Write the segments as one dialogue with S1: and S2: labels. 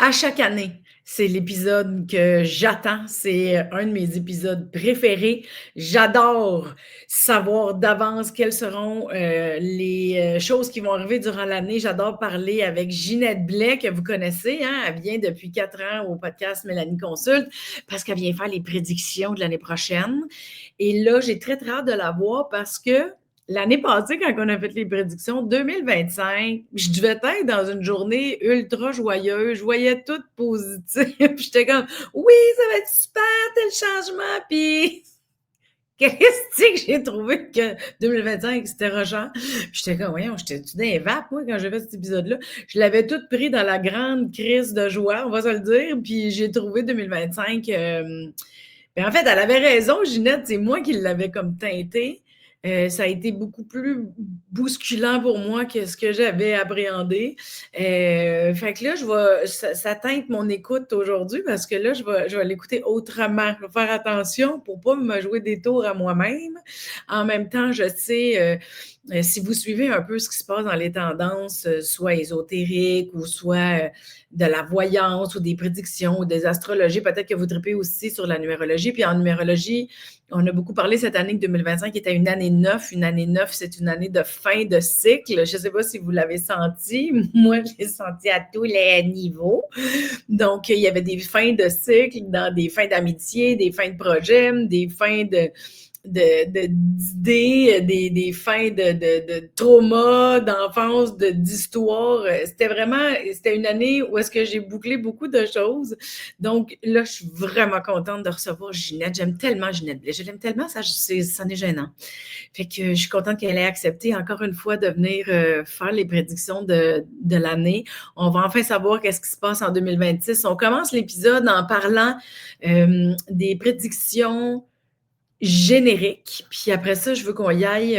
S1: À chaque année, c'est l'épisode que j'attends. C'est un de mes épisodes préférés. J'adore savoir d'avance quelles seront, les, choses qui vont arriver durant l'année. J'adore parler avec Ginette Blais, que vous connaissez, hein. Elle vient depuis 4 ans au podcast Mélanie Consulte parce qu'elle vient faire les prédictions de l'année prochaine. Et là, j'ai très, très hâte de la voir parce que l'année passée, quand on a fait les prédictions 2025, je devais être dans une journée ultra joyeuse. Je voyais tout positif. J'étais comme, oui, ça va être super, tel changement. Puis, qu'est-ce que j'ai trouvé que 2025, c'était rochant. J'étais comme, voyons, j'étais-tu dans les vapes, moi, quand j'ai fait cet épisode-là? Je l'avais tout pris dans la grande crise de joie, on va se le dire. Puis, j'ai trouvé 2025. Ben, en fait, elle avait raison, Ginette, c'est moi qui l'avais comme teinté. Ça a été beaucoup plus bousculant pour moi que ce que j'avais appréhendé. Fait que là, ça teinte mon écoute aujourd'hui parce que là, je vais l'écouter autrement. Je vais faire attention pour pas me jouer des tours à moi-même. En même temps, je sais, si vous suivez un peu ce qui se passe dans les tendances, soit ésotériques ou soit de la voyance ou des prédictions ou des astrologies, peut-être que vous tripez aussi sur la numérologie. Puis en numérologie, on a beaucoup parlé cette année que 2025 était une année 9. Une année 9, c'est une année de fin de cycle. Je ne sais pas si vous l'avez senti. Moi, je l'ai senti à tous les niveaux. Donc, il y avait des fins de cycle, dans des fins d'amitié, des fins de projet, des fins d'idées, des fins de trauma, d'enfance, d'histoire. C'était une année où est-ce que j'ai bouclé beaucoup de choses. Donc là, je suis vraiment contente de recevoir Ginette. J'aime tellement Ginette Blais. Je l'aime tellement, ça en est gênant. Fait que je suis contente qu'elle ait accepté encore une fois de venir faire les prédictions de l'année. On va enfin savoir qu'est-ce qui se passe en 2026. On commence l'épisode en parlant des prédictions générique. Puis après ça, je veux qu'on y aille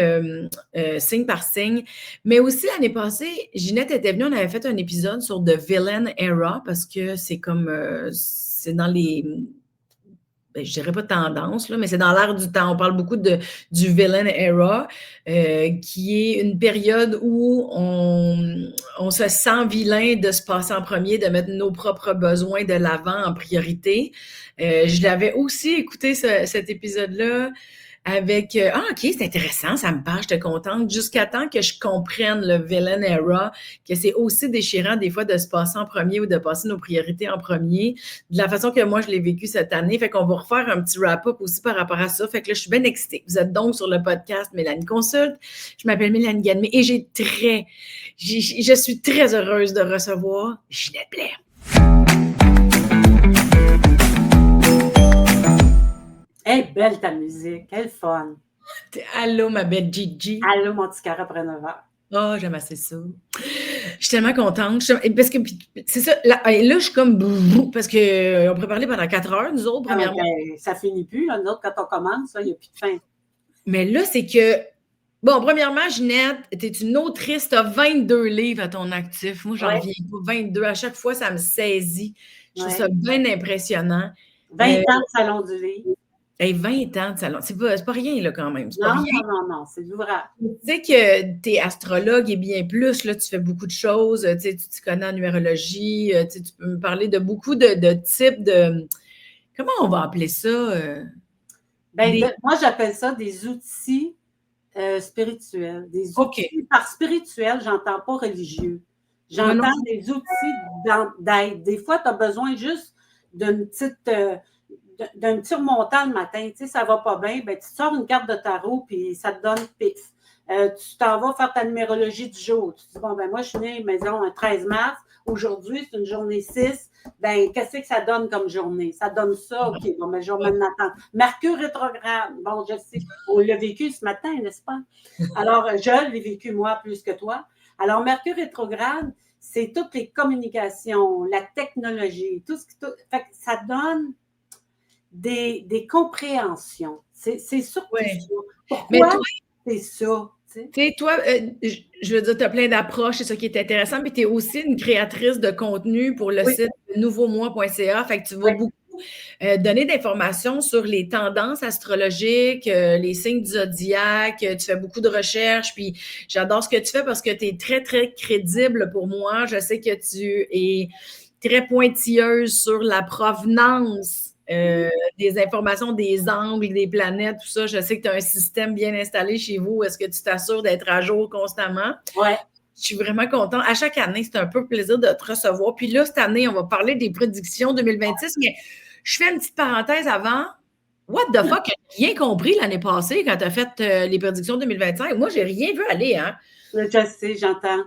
S1: signe par signe. Mais aussi, l'année passée, Ginette était venue, on avait fait un épisode sur The Villain Era parce que c'est comme, c'est dans les, ben, je dirais pas tendance, là, mais c'est dans l'air du temps. On parle beaucoup du Villain Era, qui est une période où on se sent vilain de se passer en premier, de mettre nos propres besoins de l'avant en priorité. Je l'avais aussi écouté cet épisode-là avec OK, c'est intéressant, ça me parle, j'étais contente, jusqu'à temps que je comprenne le villain era, que c'est aussi déchirant des fois de se passer en premier ou de passer nos priorités en premier, de la façon que moi je l'ai vécu cette année. Fait qu'on va refaire un petit wrap-up aussi par rapport à ça. Fait que là, je suis bien excitée. Vous êtes donc sur le podcast Mélanie Consulte. Je m'appelle Mélanie Ganmé et je suis très heureuse de recevoir Ginette Blais.
S2: Hey, belle ta musique, quel fun!
S1: Allô, ma belle Gigi.
S2: Allô, mon petit cœur après 9 heures.
S1: Oh, j'aime assez ça. Je suis tellement contente. Parce que c'est ça. Là, je suis comme parce qu'on pourrait parler pendant 4 heures, nous autres, premièrement.
S2: Ben, ça finit plus, là. Nous autres, quand on commence, il n'y a plus de fin.
S1: Mais là, c'est que. Bon, premièrement, Ginette, tu es une autrice, tu as 22 livres à ton actif. Moi, j'en viens pas. 22. À chaque fois, ça me saisit. Je trouve ça bien impressionnant.
S2: 20 ans de Salon du livre.
S1: Hey, 20 ans de salon. C'est pas rien, là, quand même. C'est pas rien.
S2: Non, c'est de l'ouvrage.
S1: Tu sais que tu es astrologue et bien plus, là, tu fais beaucoup de choses. Tu sais, tu connais en numérologie. Tu sais, tu peux me parler de beaucoup de types de. Comment on va appeler ça?
S2: Moi, j'appelle ça des outils spirituels. Des outils. Par spirituel, j'entends pas religieux. J'entends des outils d'aide. Des fois, tu as besoin juste d'une petite. D'un petit remontant le matin, tu sais, ça va pas bien, ben, tu sors une carte de tarot, puis ça te donne pif. Tu t'en vas faire ta numérologie du jour. Tu te dis, bon, ben, moi, je suis née, maison, un 13 mars. Aujourd'hui, c'est une journée 6. Ben, qu'est-ce que ça donne comme journée? Ça donne ça, OK. Bon, ben, je vais m'en attendre. Mercure rétrograde. Bon, je sais. On l'a vécu ce matin, n'est-ce pas? Alors, je l'ai vécu, moi, plus que toi. Alors, Mercure rétrograde, c'est toutes les communications, la technologie, tout ce qui. Fait que ça donne des compréhensions. C'est surtout ça. Pourquoi c'est ça?
S1: Tu sais, toi, je veux dire, tu as plein d'approches, c'est ça qui est intéressant, mais tu es aussi une créatrice de contenu pour le site nouveaumois.ca. Fait que tu vas beaucoup donner d'informations sur les tendances astrologiques, les signes du zodiaque, tu fais beaucoup de recherches, puis j'adore ce que tu fais parce que tu es très, très crédible pour moi. Je sais que tu es très pointilleuse sur la provenance des informations, des angles, des planètes, tout ça. Je sais que tu as un système bien installé chez vous. Est-ce que tu t'assures d'être à jour constamment?
S2: Oui.
S1: Je suis vraiment contente. À chaque année, c'est un peu plaisir de te recevoir. Puis là, cette année, on va parler des prédictions 2026, mais je fais une petite parenthèse avant. What the fuck? J'ai rien compris l'année passée quand tu as fait les prédictions 2025. Moi, j'ai rien vu aller, hein?
S2: Je sais, j'entends.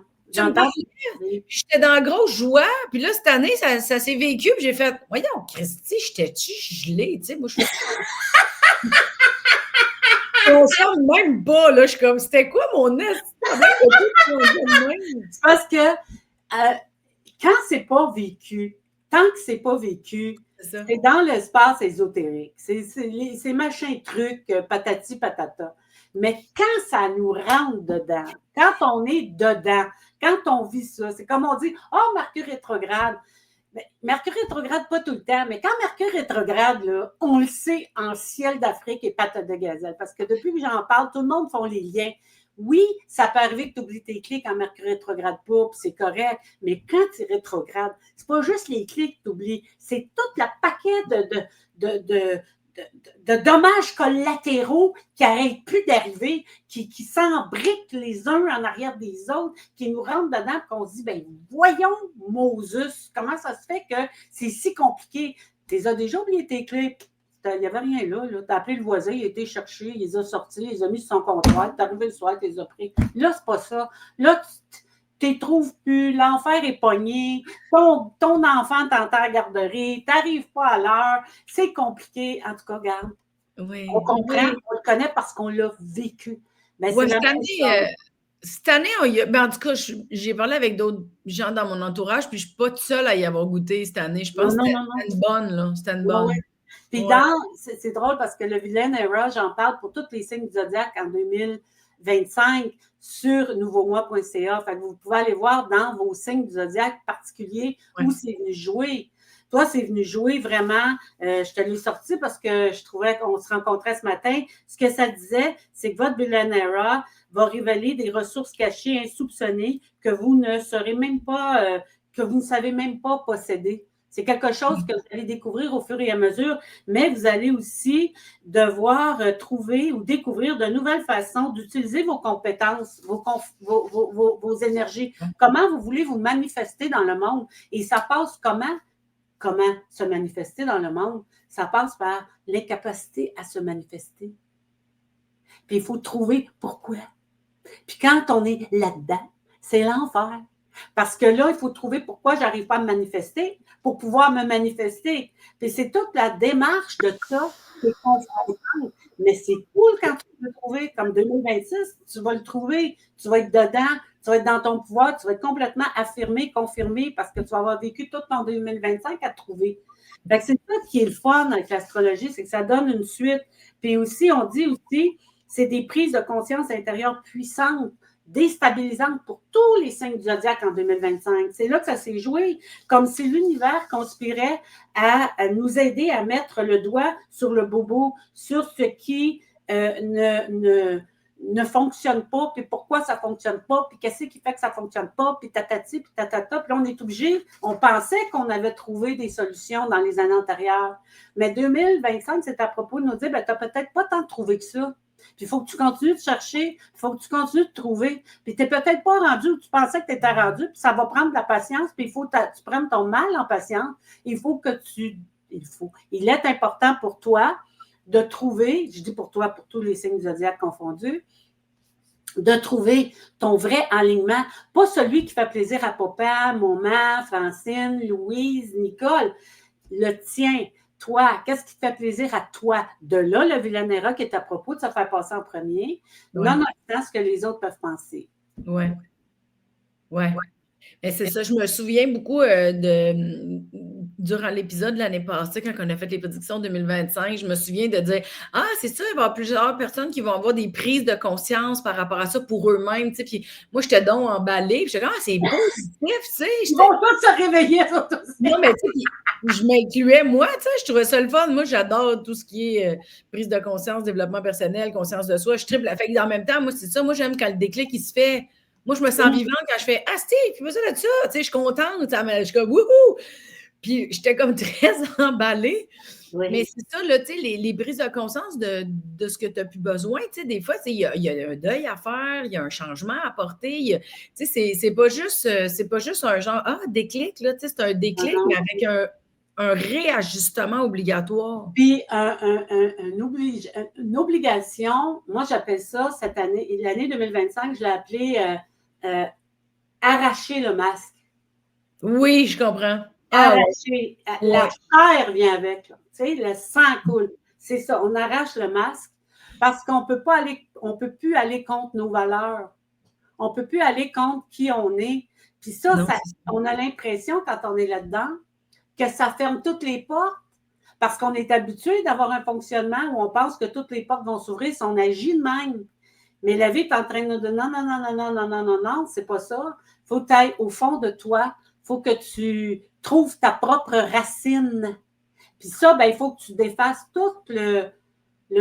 S1: J'étais dans la grosse joie, puis là, cette année, ça s'est vécu, puis j'ai fait, voyons, Christy, j'étais-tu gelée, tu sais, moi, je suis... On sort même pas, là, je suis comme, c'était quoi mon problème?
S2: Parce que quand c'est pas vécu, tant que c'est pas vécu, c'est dans l'espace ésotérique. C'est machin truc, patati patata. Mais quand ça nous rentre dedans, quand on est dedans, quand on vit ça, c'est comme on dit, oh, Mercure rétrograde. Mais Mercure rétrograde, pas tout le temps, mais quand Mercure rétrograde, là, on le sait en ciel d'Afrique et pattes de gazelle. Parce que depuis que j'en parle, tout le monde fait les liens. Oui, ça peut arriver que tu oublies tes clés quand Mercure rétrograde pas, puis c'est correct, mais quand tu rétrogrades, c'est pas juste les clés que tu oublies, c'est tout le paquet de dommages collatéraux qui n'arrêtent plus d'arriver, qui s'embriquent les uns en arrière des autres, qui nous rentrent dedans, qu'on se dit, ben voyons, Moses, comment ça se fait que c'est si compliqué? Tu les as déjà oublié tes clés? Il n'y avait rien là. Tu as appelé le voisin, il a été chercher, il les a sortis, il les a mis sur son comptoir, tu es arrivé le soir, tu les as pris. Là, c'est pas ça. Là, tu ne les trouves plus, l'enfer est pogné, ton enfant t'entend à la garderie, tu n'arrives pas à l'heure, c'est compliqué. En tout cas, regarde, on comprend, on le connaît parce qu'on l'a vécu.
S1: Ben, cette année, en tout cas, j'ai parlé avec d'autres gens dans mon entourage, puis je ne suis pas toute seule à y avoir goûté cette année. Je pense que c'était une bonne, là. C'était une bonne.
S2: Puis c'est drôle parce que le Villain Era, j'en parle pour tous les signes du zodiaque en 2025 sur nouveaumois.ca. Fait que vous pouvez aller voir dans vos signes du zodiaque particuliers où c'est venu jouer. Toi, c'est venu jouer vraiment. Je te l'ai sorti parce que je trouvais qu'on se rencontrait ce matin. Ce que ça disait, c'est que votre Villain Era va révéler des ressources cachées, insoupçonnées que vous ne saurez même pas, que vous ne savez même pas posséder. C'est quelque chose que vous allez découvrir au fur et à mesure, mais vous allez aussi devoir trouver ou découvrir de nouvelles façons d'utiliser vos compétences, vos énergies. Comment vous voulez vous manifester dans le monde? Et ça passe comment? Comment se manifester dans le monde? Ça passe par l'incapacité à se manifester. Puis il faut trouver pourquoi. Puis quand on est là-dedans, c'est l'enfer. Parce que là, il faut trouver pourquoi je n'arrive pas à me manifester pour pouvoir me manifester. Puis c'est toute la démarche de ça qui est confrontante. Mais c'est cool quand tu peux le trouver. Comme 2026, tu vas le trouver. Tu vas être dedans. Tu vas être dans ton pouvoir. Tu vas être complètement affirmé, confirmé parce que tu vas avoir vécu tout ton 2025 à te trouver. Fait que c'est ça qui est le fun avec l'astrologie, c'est que ça donne une suite. Puis aussi, on dit aussi, c'est des prises de conscience intérieure puissantes, déstabilisante pour tous les signes du zodiaque en 2025. C'est là que ça s'est joué, comme si l'univers conspirait à nous aider à mettre le doigt sur le bobo, sur ce qui ne fonctionne pas, puis pourquoi ça ne fonctionne pas, puis qu'est-ce qui fait que ça ne fonctionne pas, puis tatati, puis tatata. Puis là, on est obligé, on pensait qu'on avait trouvé des solutions dans les années antérieures. Mais 2025, c'est à propos de nous dire, ben, tu n'as peut-être pas tant trouvé que ça. Puis il faut que tu continues de chercher, il faut que tu continues de trouver. Puis tu n'es peut-être pas rendu où tu pensais que tu étais rendu, puis ça va prendre de la patience, puis il faut que tu prennes ton mal en patience. Il est important pour toi de trouver, je dis pour toi, pour tous les signes zodiaques confondus, de trouver ton vrai alignement, pas celui qui fait plaisir à papa, maman, Francine, Louise, Nicole, le tien. Toi, qu'est-ce qui te fait plaisir à toi? De là, le Villanera qui est à propos de se faire passer en premier, nonobstant ce que les autres peuvent penser.
S1: Oui. Oui. Mais c'est ça, je me souviens beaucoup durant l'épisode de l'année passée, quand on a fait les prédictions 2025, je me souviens de dire « Ah, c'est ça, il va y avoir plusieurs personnes qui vont avoir des prises de conscience par rapport à ça pour eux-mêmes. » Tu sais, puis moi, j'étais donc emballée. Puis j'étais comme « Ah, c'est positif, tu sais. »
S2: Ils vont tous se réveiller.
S1: Non, mais tu sais, je m'incluais, moi, tu sais, je trouvais ça le fun. Moi, j'adore tout ce qui est prise de conscience, développement personnel, conscience de soi. Je triple. Fait que en même temps, moi, c'est ça. Moi, j'aime quand le déclic, il se fait Moi, je me sens vivante quand je fais « Ah, Steve, fais besoin de ça! » Tu sais, je suis contente, je suis comme « Wouhou! » Puis j'étais comme très emballée. Oui. Mais c'est ça, là, tu sais, les prises de conscience de ce que tu as plus besoin, tu sais, des fois, il y a un deuil à faire, il y a un changement à apporter, tu sais, c'est pas juste un genre, déclic, là, tu sais, c'est un déclic, mais avec un réajustement obligatoire.
S2: Puis, une obligation, moi, j'appelle ça, cette année, l'année 2025, je l'ai appelé arracher le masque.
S1: Oui, je comprends.
S2: Arracher. La chair vient avec, là. Tu sais, le sang coule. C'est ça, on arrache le masque parce qu'on peut plus aller contre nos valeurs. On peut plus aller contre qui on est. Puis ça, on a l'impression, quand on est là-dedans, que ça ferme toutes les portes parce qu'on est habitué d'avoir un fonctionnement où on pense que toutes les portes vont s'ouvrir si on agit de même. Mais la vie est en train de nous dire non, non, non, non, non, non, non, non, non, c'est pas ça. Il faut que tu ailles au fond de toi. Il faut que tu trouves ta propre racine. Puis ça, ben, il faut que tu défasses tout le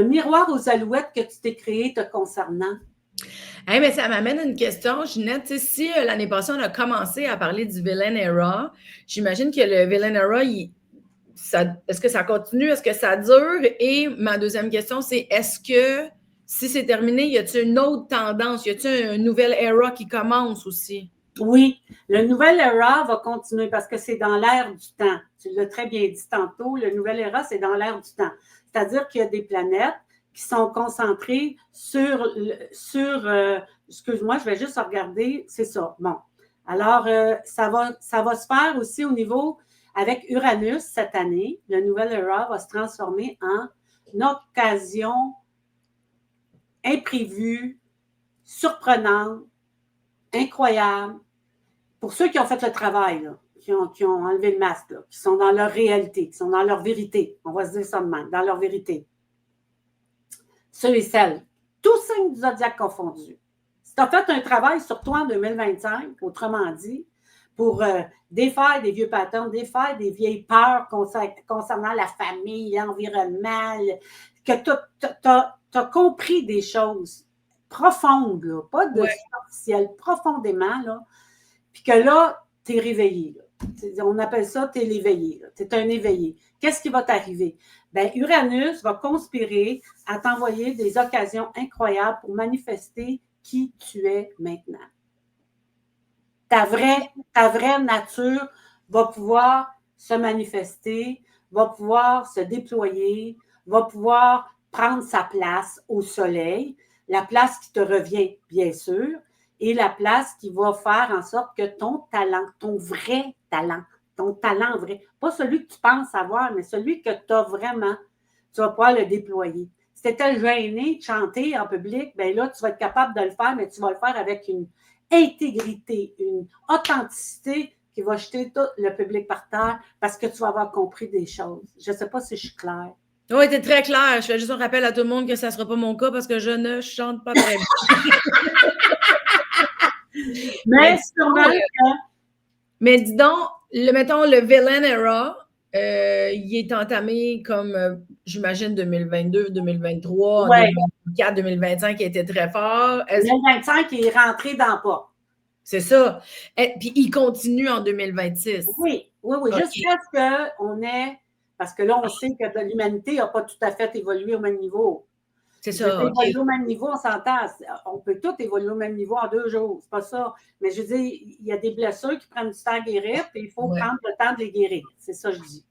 S2: miroir aux alouettes que tu t'es créé te concernant.
S1: Hey, mais ça m'amène à une question, Ginette. Si l'année passée, on a commencé à parler du Villain Era, j'imagine que le Villain Era, est-ce que ça continue? Est-ce que ça dure? Et ma deuxième question, c'est est-ce que si c'est terminé, y a-t-il une autre tendance? Y a-t-il un nouvel era qui commence aussi?
S2: Oui, le nouvel era va continuer parce que c'est dans l'air du temps. Tu l'as très bien dit tantôt, le nouvel era, c'est dans l'air du temps. C'est-à-dire qu'il y a des planètes qui sont concentrées sur excuse-moi, je vais juste regarder, c'est ça. Bon. Alors, ça va se faire aussi au niveau, avec Uranus cette année, le nouvel era va se transformer en une occasion imprévue, surprenante, incroyable. Pour ceux qui ont fait le travail, là, qui ont enlevé le masque, là, qui sont dans leur réalité, qui sont dans leur vérité, on va se dire ça de même, dans leur vérité. Ceux et celles, tous signes du zodiaque confondus. Si tu as fait un travail sur toi en 2025, autrement dit, pour défaire des vieux patterns, défaire des vieilles peurs concernant la famille, l'environnement, que tu as compris des choses profondes, là, pas de superficielles, profondément, là, puis que là, tu es réveillé. Là. On appelle ça, tu es l'éveillé. Tu es un éveillé. Qu'est-ce qui va t'arriver? Bien, Uranus va conspirer à t'envoyer des occasions incroyables pour manifester qui tu es maintenant. Ta vraie nature va pouvoir se manifester, va pouvoir se déployer, va pouvoir prendre sa place au soleil, la place qui te revient, bien sûr, et la place qui va faire en sorte que ton talent, ton vrai talent, ton talent vrai, pas celui que tu penses avoir, mais celui que tu as vraiment, tu vas pouvoir le déployer. Si tu étais gêné de chanter en public, bien là, tu vas être capable de le faire, mais tu vas le faire avec une intégrité, une authenticité qui va jeter tout le public par terre parce que tu vas avoir compris des choses. Je ne sais pas si je suis claire.
S1: Oui, tu es très claire. Je fais juste un rappel à tout le monde que ça ne sera pas mon cas parce que je ne chante pas très bien.
S2: Mais sûrement
S1: mais dis donc, mettons, le Villain Era, il est entamé comme, j'imagine, 2022, 2023, ouais. 2024, 2025, qui était très fort.
S2: 2025, il est rentré dans le pas.
S1: C'est ça. Puis il continue en 2026.
S2: Oui, okay. Jusqu'à ce qu'on ait, parce que là, on sait que l'humanité n'a pas tout à fait évolué au même niveau.
S1: C'est ça.
S2: Évoluer au même niveau, on s'entend. On peut tout évoluer au même niveau en 2 jours. C'est pas ça. Mais je veux dire, il y a des blessures qui prennent du temps à guérir, puis il faut prendre le temps de les guérir. C'est ça que je dis.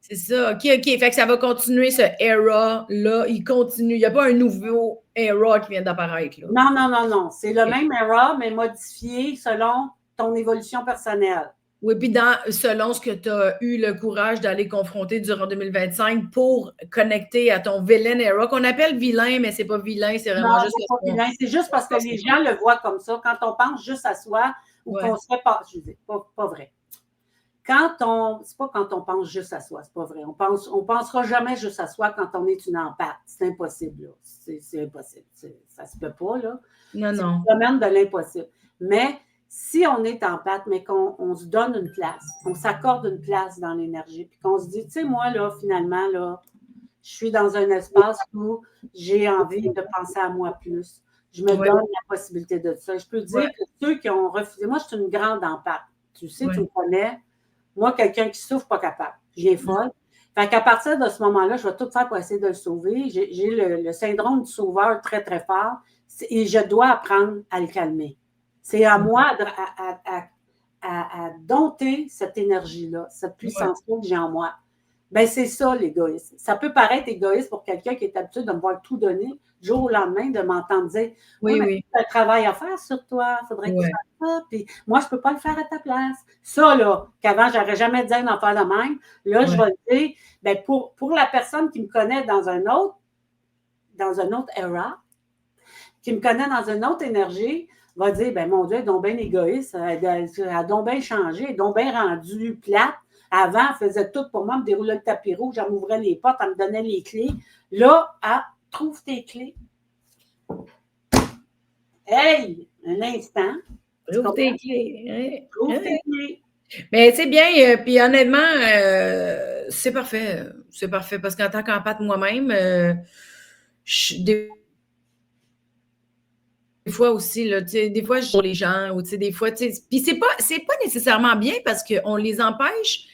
S1: C'est ça. OK. Fait que ça va continuer ce era-là. Il continue. Il n'y a pas un nouveau era qui vient d'apparaître. Là.
S2: Non. C'est le même era, mais modifié selon ton évolution personnelle.
S1: Oui, puis selon ce que tu as eu le courage d'aller confronter durant 2025 pour connecter à ton villain era, qu'on appelle vilain, mais c'est pas vilain, c'est vraiment juste...
S2: Non, c'est pas vilain, c'est juste parce que les gens le voient comme ça. Quand on pense juste à soi, ou qu'on se fait pas... Je dis, pas vrai. C'est pas quand on pense juste à soi, c'est pas vrai. On pensera jamais juste à soi quand on est une empathe. C'est impossible, là. C'est impossible. Ça se peut pas, là.
S1: Non.
S2: C'est le domaine de l'impossible. Mais... si on est empathe, mais qu'on se donne une place, on s'accorde une place dans l'énergie, puis qu'on se dit, tu sais, moi, là, finalement, là, je suis dans un espace où j'ai envie de penser à moi plus. je me donne la possibilité de ça. Je peux dire que ceux qui ont refusé, moi, je suis une grande empathe. Tu sais, tu me connais. Moi, quelqu'un qui souffre, pas capable. Je viens folle. Fait qu'à partir de ce moment-là, je vais tout faire pour essayer de le sauver. J'ai le syndrome du sauveur très, très fort et je dois apprendre à le calmer. C'est à moi à dompter cette énergie-là, cette puissance-là que j'ai en moi. Ben c'est ça, l'égoïsme. Ça peut paraître égoïste pour quelqu'un qui est habitué de me voir tout donner, du jour au lendemain, de m'entendre dire « Oui, mais tu as un travail à faire sur toi, il faudrait que tu fasses ça, puis moi, je ne peux pas le faire à ta place. » Ça, là, qu'avant, je n'aurais jamais dit une affaire de même, là, je vais le dire, ben pour la personne qui me connaît dans un autre era, qui me connaît dans une autre énergie, va dire, ben mon Dieu, elle est donc bien égoïste, elle a donc bien changé, elle est donc bien rendue plate. Avant, elle faisait tout pour moi, elle me déroulait le tapis rouge, elle m'ouvrait les portes, elle me donnait les clés. Là, trouve tes clés. Hey, un instant.
S1: Trouve tes clés.
S2: Trouve tes clés.
S1: Mais c'est bien, puis honnêtement, c'est parfait. C'est parfait parce qu'en tant qu'empathe moi-même, des fois aussi, là, des fois, je vois les gens, ou des fois, puis c'est pas nécessairement bien parce qu'on les empêche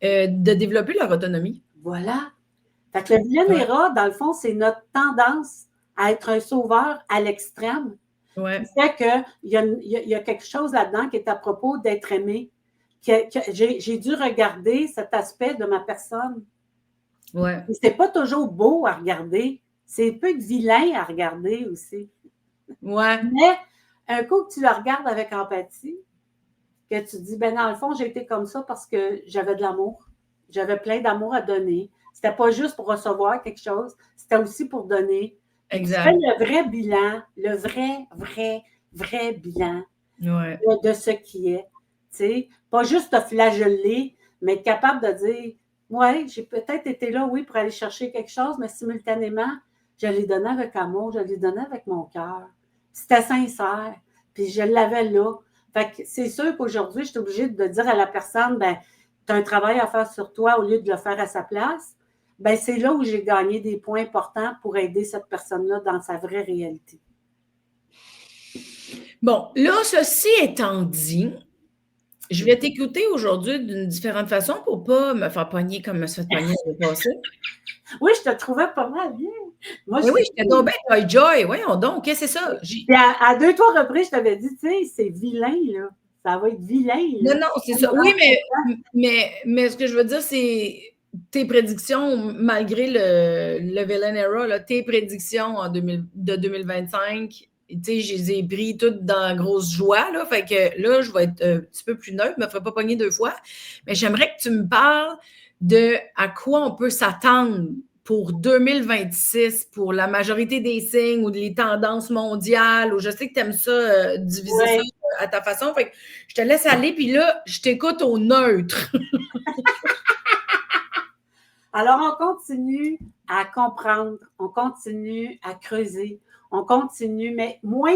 S1: de développer leur autonomie.
S2: Voilà. Fait que le Villain-Era, dans le fond, c'est notre tendance à être un sauveur à l'extrême.
S1: Ouais.
S2: Qui fait qu'il y a quelque chose là-dedans qui est à propos d'être aimé. J'ai dû regarder cet aspect de ma personne.
S1: Ouais.
S2: C'est pas toujours beau à regarder. C'est un peu vilain à regarder aussi.
S1: Ouais.
S2: Mais un coup que tu le regardes avec empathie, que tu dis, ben dans le fond, j'ai été comme ça parce que j'avais de l'amour. J'avais plein d'amour à donner. C'était pas juste pour recevoir quelque chose, c'était aussi pour donner.
S1: Exact.
S2: Tu fais le vrai bilan, le vrai bilan de ce qui est. T'sais, pas juste te flageller, mais être capable de dire, ouais, j'ai peut-être été là, oui, pour aller chercher quelque chose, mais simultanément, je l'ai donné avec amour, je l'ai donné avec mon cœur. C'était sincère, puis je l'avais là. Fait que c'est sûr qu'aujourd'hui, je suis obligée de dire à la personne, ben, tu as un travail à faire sur toi au lieu de le faire à sa place. Ben, c'est là où j'ai gagné des points importants pour aider cette personne-là dans sa vraie réalité.
S1: Bon, là, ceci étant dit, je vais t'écouter aujourd'hui d'une différente façon pour ne pas me faire pogner comme je me suis fait pogner l'année passée.
S2: Oui, je te trouvais pas mal bien.
S1: Moi, oui, j'étais donc bien joy. Voyons donc, qu'est-ce que c'est ça?
S2: À 2-3 reprises, je t'avais dit, tu sais, c'est vilain, là. Ça va être vilain, là.
S1: Non, c'est ça. Oui, mais ce que je veux dire, c'est tes prédictions, malgré le Villain Era, là, tes prédictions de 2025, tu sais, je les ai pris toutes dans la grosse joie, là. Fait que là, je vais être un petit peu plus neutre, je me ferai pas pogner 2 fois. Mais j'aimerais que tu me parles de à quoi on peut s'attendre pour 2026, pour la majorité des signes ou les tendances mondiales, ou je sais que tu aimes ça, diviser ça à ta façon. Fait que je te laisse aller, puis là, je t'écoute au neutre.
S2: Alors, on continue à comprendre, on continue à creuser, on continue, mais moins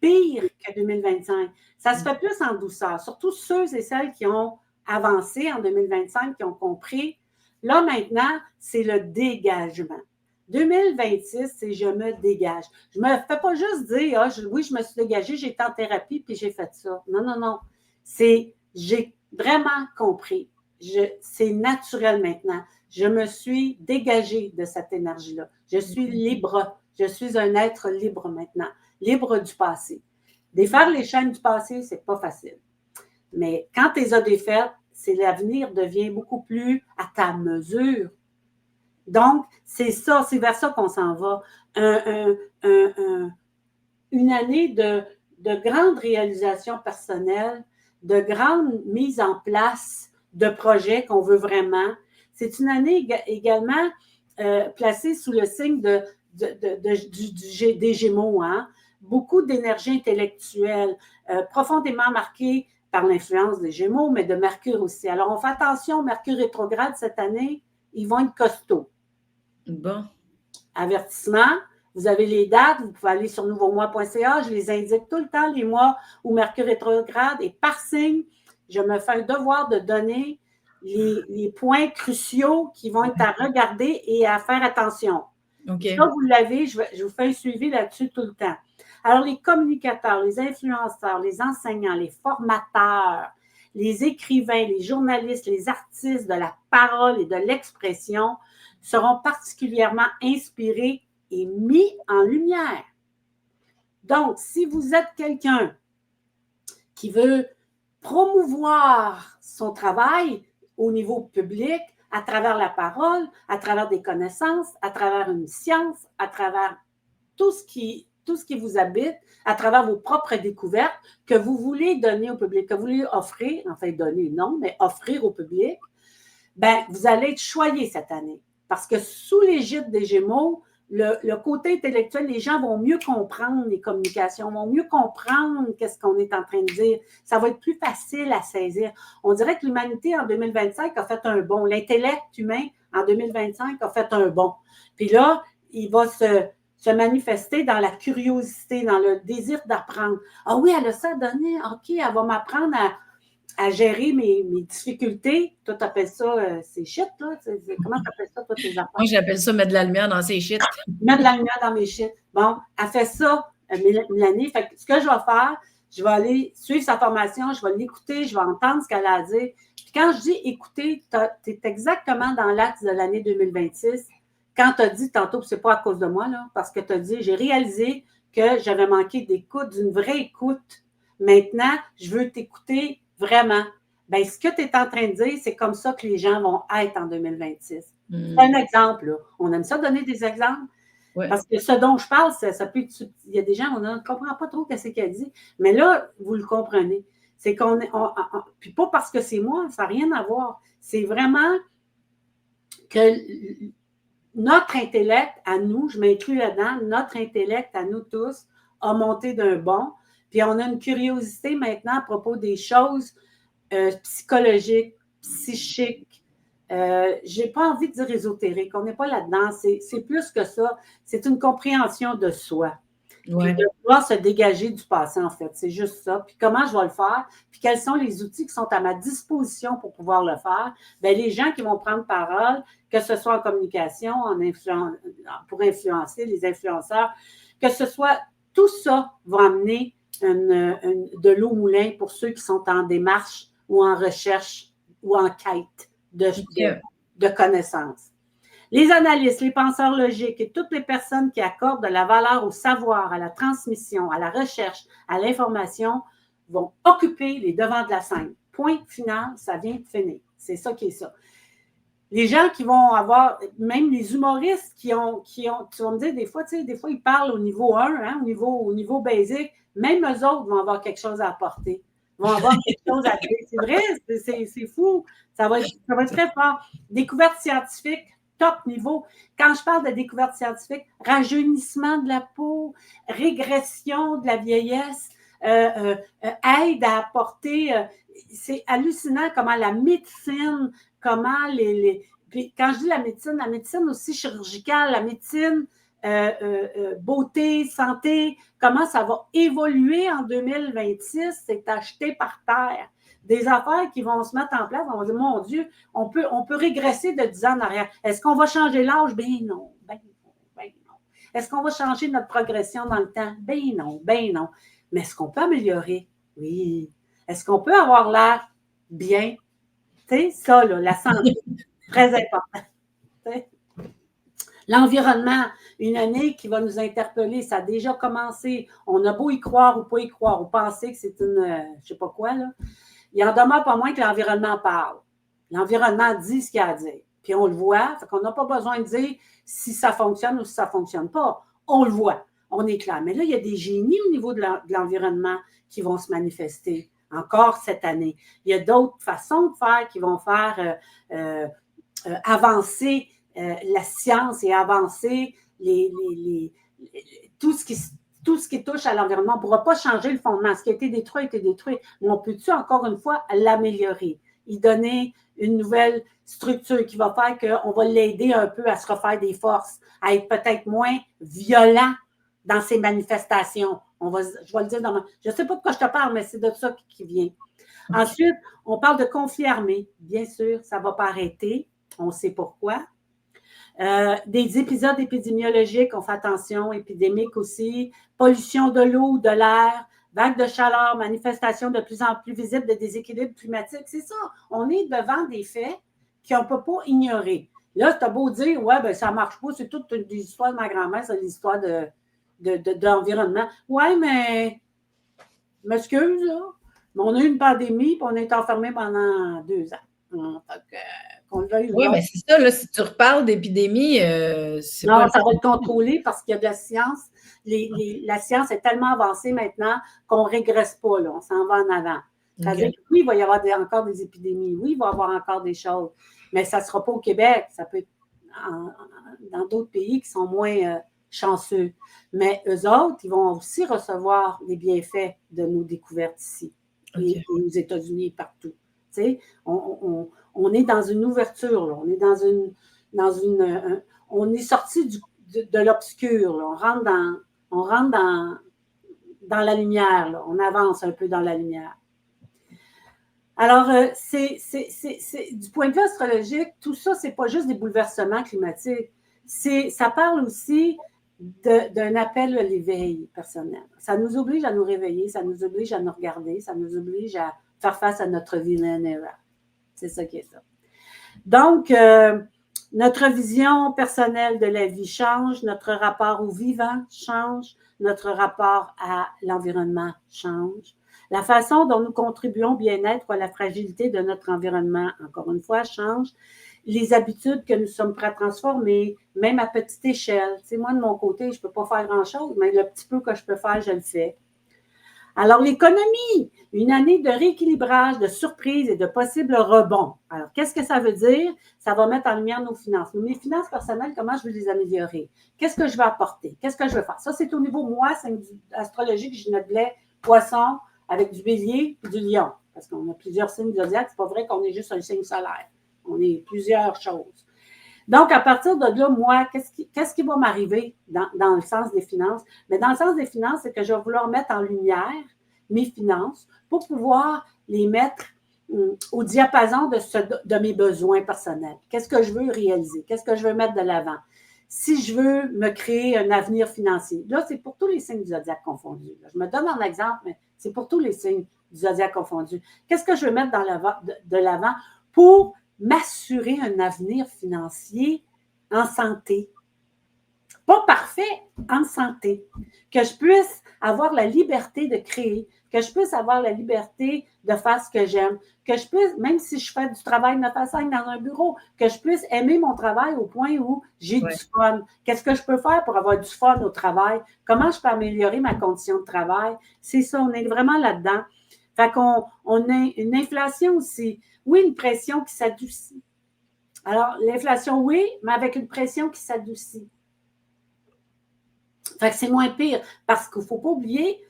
S2: pire que 2025. Ça se fait plus en douceur, surtout ceux et celles qui ont avancé en 2025, qui ont compris. Là, maintenant, c'est le dégagement. 2026, c'est je me dégage. Je ne me fais pas juste dire, oui, je me suis dégagée, j'ai été en thérapie, puis j'ai fait ça. Non. C'est, j'ai vraiment compris. C'est naturel maintenant. Je me suis dégagée de cette énergie-là. Je suis libre. Je suis un être libre maintenant. Libre du passé. Défaire les chaînes du passé, c'est pas facile. Mais quand tu les as défaites, c'est l'avenir devient beaucoup plus à ta mesure. Donc, c'est ça, c'est vers ça qu'on s'en va. Une année de grandes réalisations personnelles, de grandes mises en place de projets qu'on veut vraiment. C'est une année également placée sous le signe des Gémeaux, hein? Beaucoup d'énergie intellectuelle, profondément marquée par l'influence des Gémeaux, mais de Mercure aussi. Alors, on fait attention, Mercure rétrograde cette année, ils vont être costauds.
S1: Bon.
S2: Avertissement, vous avez les dates, vous pouvez aller sur nouveaumois.ca, je les indique tout le temps, les mois où Mercure rétrograde, et par signe, je me fais un devoir de donner les points cruciaux qui vont être à regarder et à faire attention.
S1: Okay.
S2: Ça, vous l'avez, je vous fais un suivi là-dessus tout le temps. Alors, les communicateurs, les influenceurs, les enseignants, les formateurs, les écrivains, les journalistes, les artistes de la parole et de l'expression seront particulièrement inspirés et mis en lumière. Donc, si vous êtes quelqu'un qui veut promouvoir son travail au niveau public, à travers la parole, à travers des connaissances, à travers une science, à travers tout ce qui vous habite, à travers vos propres découvertes que vous voulez donner au public, que vous voulez offrir, enfin donner non, mais offrir au public, ben vous allez être choyé cette année. Parce que sous l'égide des Gémeaux, le côté intellectuel, les gens vont mieux comprendre les communications, vont mieux comprendre qu'est-ce qu'on est en train de dire. Ça va être plus facile à saisir. On dirait que l'humanité en 2025 a fait un bond. L'intellect humain en 2025 a fait un bond. Puis là, il va se manifester dans la curiosité, dans le désir d'apprendre. Ah oui, elle a ça à donner. OK, elle va m'apprendre à gérer mes difficultés. Toi, tu appelles ça, c'est shit, là? Comment tu appelles ça, toi, tes affaires?
S1: Moi, j'appelle ça mettre de la lumière dans ses shit.
S2: Mettre de la lumière dans mes shit. Bon, elle fait ça, Mélanie. Fait que ce que je vais faire, je vais aller suivre sa formation, je vais l'écouter, je vais entendre ce qu'elle a à dire. Puis quand je dis écouter, tu es exactement dans l'axe de l'année 2026. Quand tu as dit tantôt, c'est pas à cause de moi, là, parce que tu as dit, j'ai réalisé que j'avais manqué d'écoute, d'une vraie écoute. Maintenant, je veux t'écouter vraiment. Bien, ce que tu es en train de dire, c'est comme ça que les gens vont être en 2026. C'est un exemple, là. On aime ça donner des exemples. Ouais. Parce que ce dont je parle, ça peut être. Il y a des gens, on ne comprend pas trop ce qu'elle dit. Mais là, vous le comprenez. C'est qu'on est. Puis pas parce que c'est moi, ça n'a rien à voir. C'est vraiment que notre intellect à nous, je m'inclus là-dedans, notre intellect à nous tous a monté d'un bond. Puis on a une curiosité maintenant à propos des choses psychologiques, psychiques. Je n'ai pas envie de dire ésotérique, on n'est pas là-dedans, c'est plus que ça, c'est une compréhension de soi. Ouais. Puis de pouvoir se dégager du passé, en fait, c'est juste ça. Puis comment je vais le faire, puis quels sont les outils qui sont à ma disposition pour pouvoir le faire? Bien, les gens qui vont prendre parole, que ce soit en communication, pour influencer les influenceurs, que ce soit, tout ça va amener de l'eau au moulin pour ceux qui sont en démarche ou en recherche ou en quête de connaissances. Les analystes, les penseurs logiques et toutes les personnes qui accordent de la valeur au savoir, à la transmission, à la recherche, à l'information vont occuper les devants de la scène. Point final, ça vient de finir. C'est ça qui est ça. Les gens qui vont avoir, même les humoristes qui ont tu vas me dire, des fois, ils parlent au niveau 1, hein, au niveau basique, même eux autres vont avoir quelque chose à apporter, vont avoir quelque chose à dire. C'est vrai, c'est fou. Ça va être très fort. Découverte scientifique, top niveau. Quand je parle de découverte scientifique, rajeunissement de la peau, régression de la vieillesse, aide à apporter, c'est hallucinant comment la médecine, comment puis quand je dis la médecine aussi chirurgicale, la médecine beauté, santé, comment ça va évoluer en 2026, c'est acheté par terre. Des affaires qui vont se mettre en place, on va dire, mon Dieu, on peut régresser de 10 ans en arrière. Est-ce qu'on va changer l'âge? Ben non, ben non, ben non. Est-ce qu'on va changer notre progression dans le temps? Ben non, ben non. Mais est-ce qu'on peut améliorer? Oui. Est-ce qu'on peut avoir l'air bien? Tu sais, ça, là, la santé, très important. T'sais. L'environnement, une année qui va nous interpeller, ça a déjà commencé. On a beau y croire ou pas y croire, ou penser que c'est une, je ne sais pas quoi, là. Il en demeure pas moins que l'environnement parle. L'environnement dit ce qu'il a à dire. Puis on le voit, fait qu'on n'a pas besoin de dire si ça fonctionne ou si ça ne fonctionne pas. On le voit, on est clair. Mais là, il y a des génies au niveau de l'environnement qui vont se manifester encore cette année. Il y a d'autres façons de faire qui vont faire avancer la science et avancer tout ce qui touche à l'environnement. On ne pourra pas changer le fondement. Ce qui a été détruit a été détruit. Mais on peut-tu, encore une fois, l'améliorer? Y donner une nouvelle structure qui va faire qu'on va l'aider un peu à se refaire des forces, à être peut-être moins violent dans ses manifestations. Je vais le dire je ne sais pas de quoi je te parle, mais c'est de ça qui vient. Ensuite, on parle de conflit armé. Bien sûr, ça ne va pas arrêter. On sait pourquoi. Des épisodes épidémiologiques, on fait attention, épidémiques aussi, pollution de l'eau ou de l'air, vagues de chaleur, manifestations de plus en plus visibles de déséquilibres climatiques. C'est ça, on est devant des faits qu'on ne peut pas ignorer. Là, tu as beau dire, ouais, ben ça ne marche pas, c'est toute l'histoire de ma grand-mère, c'est l'histoire de l'environnement. Ouais, mais, je m'excuse, là, mais on a eu une pandémie, puis on est enfermé pendant 2 ans.
S1: Oui, mais c'est ça, là, si tu reparles d'épidémie, c'est
S2: non,
S1: pas...
S2: ça va être contrôlé parce qu'il y a de la science. La science est tellement avancée maintenant qu'on ne régresse pas, là, on s'en va en avant. C'est-à-dire que oui, il va y avoir encore des épidémies, oui, il va y avoir encore des choses, mais ça ne sera pas au Québec, ça peut être dans d'autres pays qui sont moins chanceux. Mais eux autres, ils vont aussi recevoir les bienfaits de nos découvertes ici, et aux États-Unis et partout. Tu sais, on est dans une ouverture, là. On est on est sorti de l'obscur, là. On rentre dans la lumière, là. On avance un peu dans la lumière. Alors, du point de vue astrologique, tout ça, c'est pas juste des bouleversements climatiques. Ça parle aussi d'un appel à l'éveil personnel. Ça nous oblige à nous réveiller, ça nous oblige à nous regarder, ça nous oblige à faire face à notre vilaine erreur. C'est ça qui est ça. Donc, notre vision personnelle de la vie change, notre rapport au vivant change, notre rapport à l'environnement change. La façon dont nous contribuons au bien-être ou à la fragilité de notre environnement, encore une fois, change. Les habitudes que nous sommes prêts à transformer, même à petite échelle. Tu sais, moi, de mon côté, je ne peux pas faire grand-chose, mais le petit peu que je peux faire, je le fais. Alors, l'économie, une année de rééquilibrage, de surprises et de possibles rebonds. Alors, qu'est-ce que ça veut dire? Ça va mettre en lumière nos finances. Mes finances personnelles, comment je vais les améliorer? Qu'est-ce que je vais apporter? Qu'est-ce que je vais faire? Ça, c'est au niveau, moi, c'est astrologique, je noblais poisson avec du bélier et du lion. Parce qu'on a plusieurs signes zodiaques. C'est pas vrai qu'on est juste un signe solaire. On est plusieurs choses. Donc, à partir de là, moi, qu'est-ce qui va m'arriver dans le sens des finances? Mais dans le sens des finances, c'est que je vais vouloir mettre en lumière mes finances pour pouvoir les mettre au diapason de mes besoins personnels. Qu'est-ce que je veux réaliser? Qu'est-ce que je veux mettre de l'avant? Si je veux me créer un avenir financier. Là, c'est pour tous les signes du zodiaque confondus. Je me donne un exemple, mais c'est pour tous les signes du zodiaque confondus. Qu'est-ce que je veux mettre de l'avant pour m'assurer un avenir financier en santé? Pas parfait, en santé. Que je puisse avoir la liberté de créer, que je puisse avoir la liberté de faire ce que j'aime, que je puisse, même si je fais du travail 9 à 5 dans un bureau, que je puisse aimer mon travail au point où j'ai du fun. Qu'est-ce que je peux faire pour avoir du fun au travail? Comment je peux améliorer ma condition de travail? C'est ça, on est vraiment là-dedans. Fait qu'on a une inflation aussi. Oui, une pression qui s'adoucit. Alors, l'inflation, oui, mais avec une pression qui s'adoucit. Fait que c'est moins pire, parce qu'il ne faut pas oublier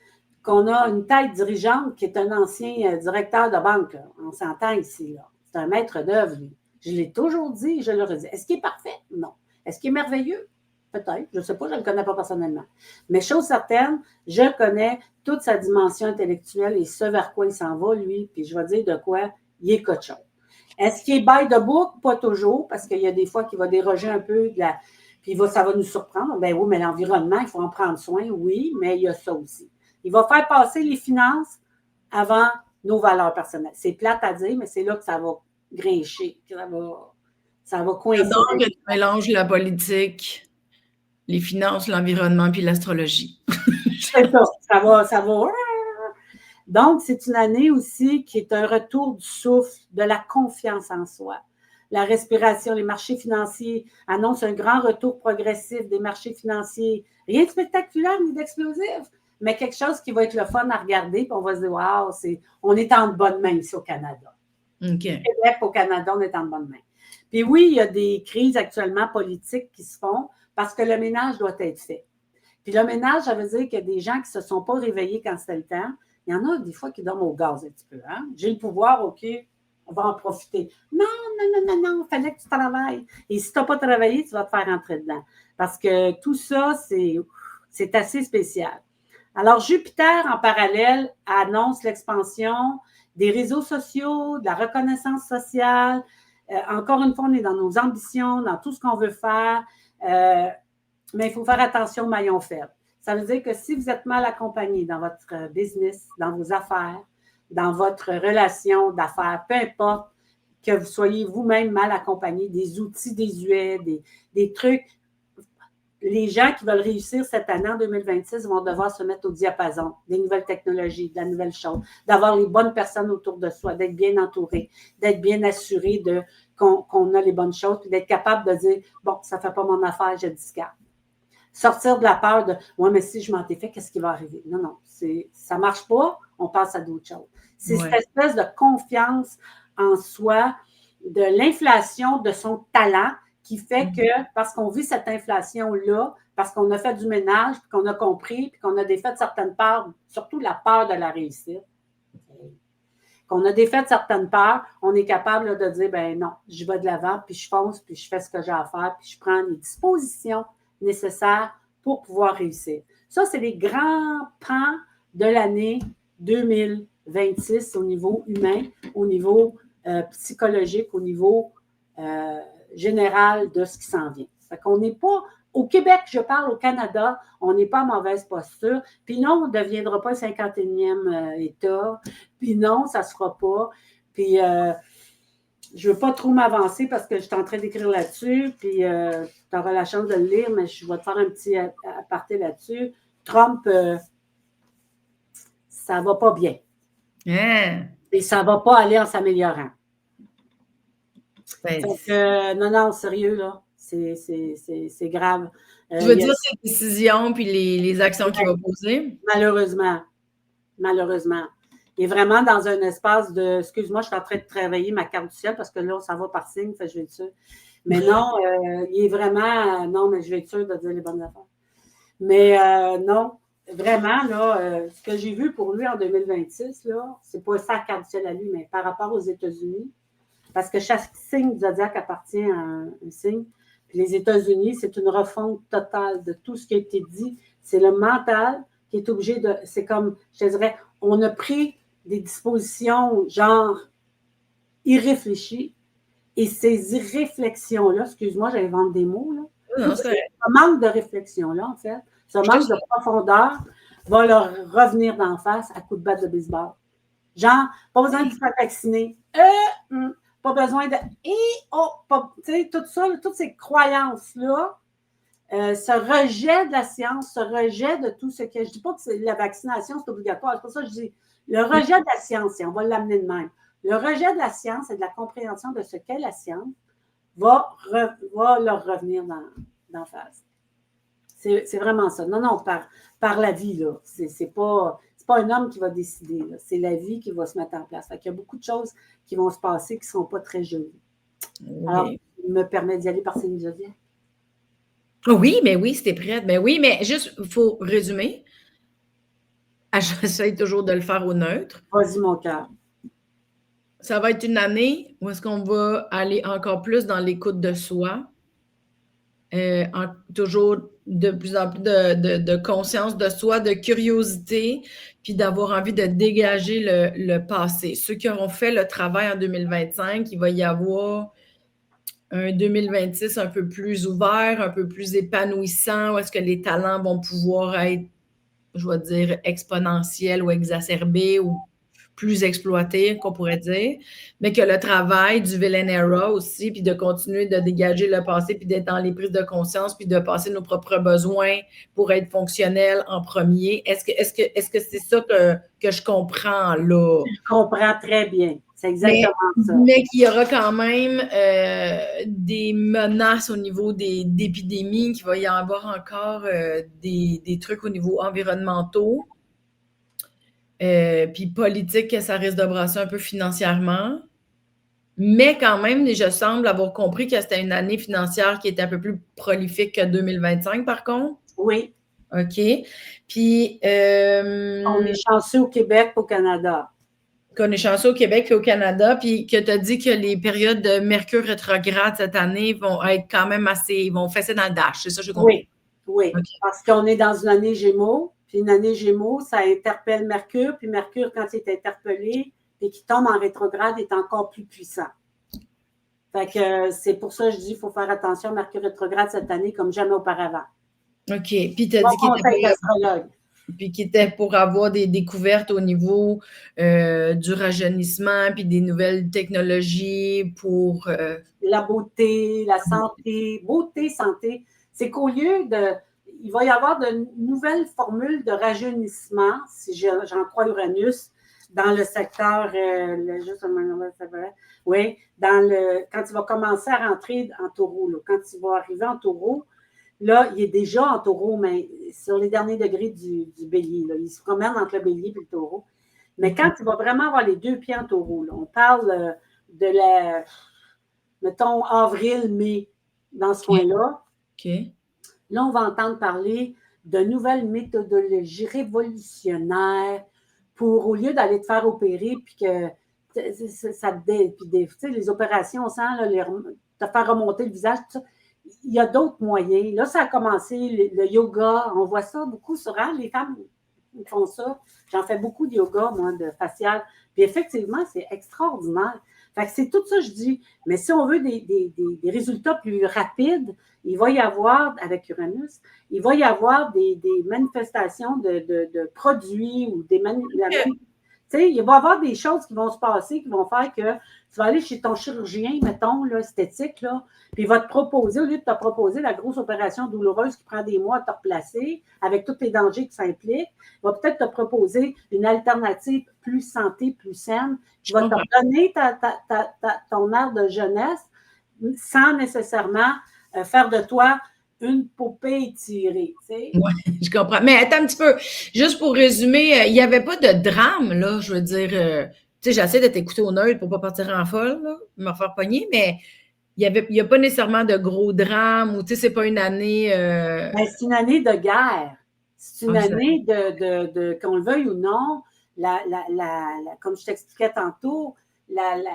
S2: qu'on a une tête dirigeante qui est un ancien directeur de banque. Là. On s'entend ici. Là. C'est un maître d'œuvre, lui. Je l'ai toujours dit et je le redis. Est-ce qu'il est parfait? Non. Est-ce qu'il est merveilleux? Peut-être. Je ne sais pas, je ne le connais pas personnellement. Mais chose certaine, je connais toute sa dimension intellectuelle et ce vers quoi il s'en va, lui, puis je vais dire de quoi il est cochon. Est-ce qu'il est by the book? Pas toujours, parce qu'il y a des fois qu'il va déroger un peu de la... Puis ça va nous surprendre. Ben oui, mais l'environnement, il faut en prendre soin, oui, mais il y a ça aussi. Il va faire passer les finances avant nos valeurs personnelles. C'est plate à dire, mais c'est là que ça va grincher, que ça va coincer.
S1: J'adore que tu mélanges la politique, les finances, l'environnement puis l'astrologie.
S2: C'est ça, ça va. Donc, c'est une année aussi qui est un retour du souffle, de la confiance en soi. La respiration, les marchés financiers annoncent un grand retour progressif des marchés financiers. Rien de spectaculaire ni d'explosif, mais quelque chose qui va être le fun à regarder, puis on va se dire, waouh, on est en bonne main ici au Canada.
S1: Okay.
S2: Au Québec, au Canada, on est en bonne main. Puis oui, il y a des crises actuellement politiques qui se font parce que le ménage doit être fait. Puis le ménage, ça veut dire qu'il y a des gens qui ne se sont pas réveillés quand c'était le temps. Il y en a des fois qui dorment au gaz un petit peu. Hein? J'ai le pouvoir, OK, on va en profiter. Non, il fallait que tu travailles. Et si tu n'as pas travaillé, tu vas te faire rentrer dedans. Parce que tout ça, c'est assez spécial. Alors, Jupiter, en parallèle, annonce l'expansion des réseaux sociaux, de la reconnaissance sociale, encore une fois, on est dans nos ambitions, dans tout ce qu'on veut faire, mais il faut faire attention au maillon faible. Ça veut dire que si vous êtes mal accompagné dans votre business, dans vos affaires, dans votre relation d'affaires, peu importe, que vous soyez vous-même mal accompagné, des outils désuets, des trucs, les gens qui veulent réussir cette année en 2026 vont devoir se mettre au diapason des nouvelles technologies, de la nouvelle chose, d'avoir les bonnes personnes autour de soi, d'être bien entouré, d'être bien assuré qu'on a les bonnes choses, puis d'être capable de dire, bon, ça ne fait pas mon affaire, je discarte. Sortir de la peur de, ouais, mais si je m'en fait, qu'est-ce qui va arriver? Non, non, ça ne marche pas, on passe à d'autres choses. C'est cette espèce de confiance en soi, de l'inflation de son talent, qui fait que, parce qu'on vit cette inflation-là, parce qu'on a fait du ménage, puis qu'on a compris, puis qu'on a défait certaines peurs, surtout la peur de la réussite, qu'on a défait certaines peurs, on est capable là, de dire, ben non, je vais de l'avant, puis je fonce, puis je fais ce que j'ai à faire, puis je prends les dispositions nécessaires pour pouvoir réussir. Ça, c'est les grands pans de l'année 2026 au niveau humain, au niveau psychologique, au niveau général de ce qui s'en vient. Fait qu'on n'est pas, au Québec, je parle au Canada, on n'est pas en mauvaise posture. Puis non, on ne deviendra pas le 51e État. Puis non, ça ne se fera pas. Puis je ne veux pas trop m'avancer parce que je suis en train d'écrire là-dessus. Puis tu auras la chance de le lire, mais je vais te faire un petit aparté là-dessus. Trump, ça ne va pas bien. Et ça ne va pas aller en s'améliorant. Non, sérieux, là. C'est grave.
S1: Tu veux dire ses décisions puis les actions qu'il va poser?
S2: Malheureusement. Il est vraiment dans un espace de... Excuse-moi, je suis en train de travailler ma carte du ciel parce que là, on s'en va par signe, fait, je vais être sûre. Mais non, il est vraiment... non, mais je vais être sûre de dire les bonnes affaires. Mais non, vraiment, là, ce que j'ai vu pour lui en 2026, là, c'est pas sa carte du ciel à lui, mais par rapport aux États-Unis, parce que chaque signe du zodiaque appartient à un signe. Puis les États-Unis, c'est une refonte totale de tout ce qui a été dit. C'est le mental qui est obligé de... C'est comme, je te dirais, on a pris des dispositions genre irréfléchies. Et ces irréflexions-là, excuse-moi, j'invente des mots, là. Ce manque de réflexion-là, en fait, ce manque de profondeur va leur revenir d'en face à coups de batte de baseball. Genre, pas besoin de se faire vacciner. Pas besoin de... tu sais, tout ça, toutes ces croyances-là, ce rejet de la science, ce rejet de tout ce que... Je ne dis pas que la vaccination, c'est obligatoire. C'est pour ça que je dis le rejet de la science, on va l'amener de même. Le rejet de la science et de la compréhension de ce qu'est la science va leur revenir d'en face. C'est vraiment ça. Non, par la vie, là. C'est pas un homme qui va décider. Là. C'est la vie qui va se mettre en place. Fait qu'il y a beaucoup de choses qui vont se passer qui ne seront pas très jolies. Oui. Alors, il me permet d'y aller par ces zodiaques.
S1: Oui, mais oui, c'était prêt. Mais oui, mais juste, il faut résumer. J'essaie toujours de le faire au neutre.
S2: Vas-y, mon cœur.
S1: Ça va être une année où est-ce qu'on va aller encore plus dans l'écoute de soi. Toujours de plus en plus de conscience de soi, de curiosité, puis d'avoir envie de dégager le passé. Ceux qui auront fait le travail en 2025, il va y avoir un 2026 un peu plus ouvert, un peu plus épanouissant, où est-ce que les talents vont pouvoir être, je vais dire, exponentiels ou exacerbés ou plus exploité, qu'on pourrait dire, mais que le travail du villain era aussi, puis de continuer de dégager le passé, puis d'être dans les prises de conscience, puis de passer nos propres besoins pour être fonctionnel en premier. Est-ce que c'est ça que je comprends là?
S2: Je comprends très bien. C'est exactement ça.
S1: Mais qu'il y aura quand même des menaces au niveau d'épidémies, qu'il va y avoir encore des trucs au niveau environnementaux. Puis politique, que ça risque de brasser un peu financièrement. Mais quand même, je semble avoir compris que c'était une année financière qui était un peu plus prolifique que 2025, par contre.
S2: Oui.
S1: OK. Puis...
S2: on est chanceux au Québec et au Canada.
S1: Qu'on est chanceux au Québec et au Canada, puis que tu as dit que les périodes de Mercure rétrograde cette année vont être quand même assez... Ils vont fesser dans le dash, c'est ça que j'ai compris?
S2: Oui. Okay. Parce qu'on est dans une année Gémeaux. Puis une année Gémeaux, ça interpelle Mercure. Puis Mercure, quand il est interpellé et qu'il tombe en rétrograde, est encore plus puissant. Fait que c'est pour ça que je dis qu'il faut faire attention à Mercure rétrograde cette année comme jamais auparavant.
S1: OK. Puis tu as dit qu'il était pour avoir des découvertes au niveau du rajeunissement, puis des nouvelles technologies pour...
S2: La beauté, la santé, beauté, santé. C'est qu'au lieu de... Il va y avoir de nouvelles formules de rajeunissement, si j'en crois Uranus, dans le secteur, oui, quand il va commencer à rentrer en taureau, là, quand il va arriver en taureau, là, il est déjà en taureau, mais sur les derniers degrés du bélier. Là. Il se promène entre le bélier et le taureau. Mais quand il va vraiment avoir les 2 pieds en taureau, là, on parle de la, mettons, avril, mai, dans ce coin-là.
S1: OK.
S2: Là, on va entendre parler de nouvelles méthodologies révolutionnaires pour, au lieu d'aller te faire opérer, puis que ça te les opérations, on sent te faire remonter le visage, tout ça. Il y a d'autres moyens. Là, ça a commencé, le yoga, on voit ça beaucoup sur les femmes font ça. J'en fais beaucoup de yoga, moi, de facial. Puis effectivement, c'est extraordinaire. Fait que c'est tout ça, je dis. Mais si on veut des résultats plus rapides, il va y avoir, avec Uranus, il va y avoir des manifestations de produits ou des manipulations. Tu sais, il va y avoir des choses qui vont se passer, qui vont faire que tu vas aller chez ton chirurgien, mettons, là, esthétique, là, puis il va te proposer, au lieu de te proposer la grosse opération douloureuse qui prend des mois à te replacer, avec tous les dangers que ça implique, il va peut-être te proposer une alternative plus santé, plus saine, qui va te donner ton air de jeunesse sans nécessairement faire de toi une poupée étirée. Tu sais?
S1: Oui, je comprends. Mais attends un petit peu. Juste pour résumer, il n'y avait pas de drame, là. Je veux dire, tu sais, j'essaie de t'écouter au neutre pour ne pas partir en folle, là, me faire pogner, mais il n'y a pas nécessairement de gros drame ou, tu sais, c'est pas une année...
S2: Ben, c'est une année de guerre. C'est une année de qu'on le veuille ou non, comme je t'expliquais tantôt, le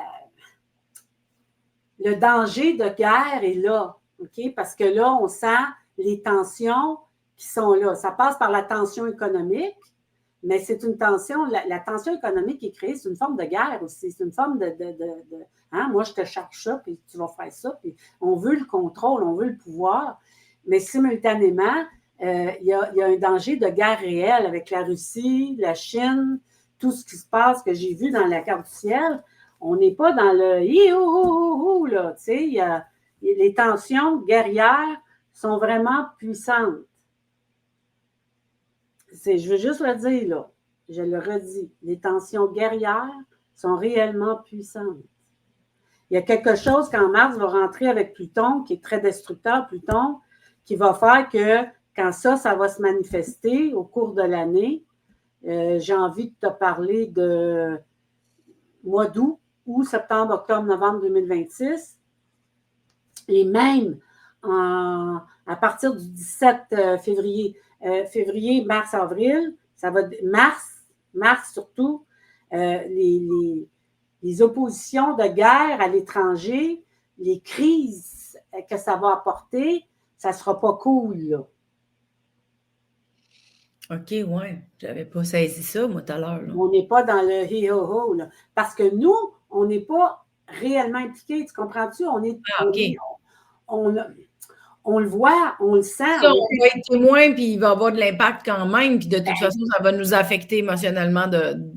S2: danger de guerre est là. OK? Parce que là, on sent les tensions qui sont là. Ça passe par la tension économique, mais c'est une tension, la tension économique qui est créée, c'est une forme de guerre aussi. C'est une forme hein, moi, je te cherche ça, puis tu vas faire ça. Puis on veut le contrôle, on veut le pouvoir, mais simultanément, il y a un danger de guerre réelle avec la Russie, la Chine, tout ce qui se passe que j'ai vu dans la carte du ciel. On n'est pas dans le hi-hou-hou-hou, là, tu sais, les tensions guerrières sont vraiment puissantes. Je veux juste le dire, là, je le redis, les tensions guerrières sont réellement puissantes. Il y a quelque chose quand Mars va rentrer avec Pluton, qui est très destructeur, Pluton, qui va faire que quand ça va se manifester au cours de l'année, j'ai envie de te parler de mois d'août, septembre, octobre, novembre 2026. Et même à partir du 17 février, mars, avril, ça va mars surtout, les oppositions de guerre à l'étranger, les crises que ça va apporter, ça ne sera pas cool, là.
S1: OK, ouais. J'avais pas saisi ça, moi, tout à l'heure.
S2: On n'est pas dans le hi-ho-ho, là. Parce que nous, on n'est pas réellement impliqués, tu comprends-tu? On le voit, on le sent.
S1: Ça, on va être témoin, puis il va y avoir de l'impact quand même, puis de toute façon, ça va nous affecter émotionnellement.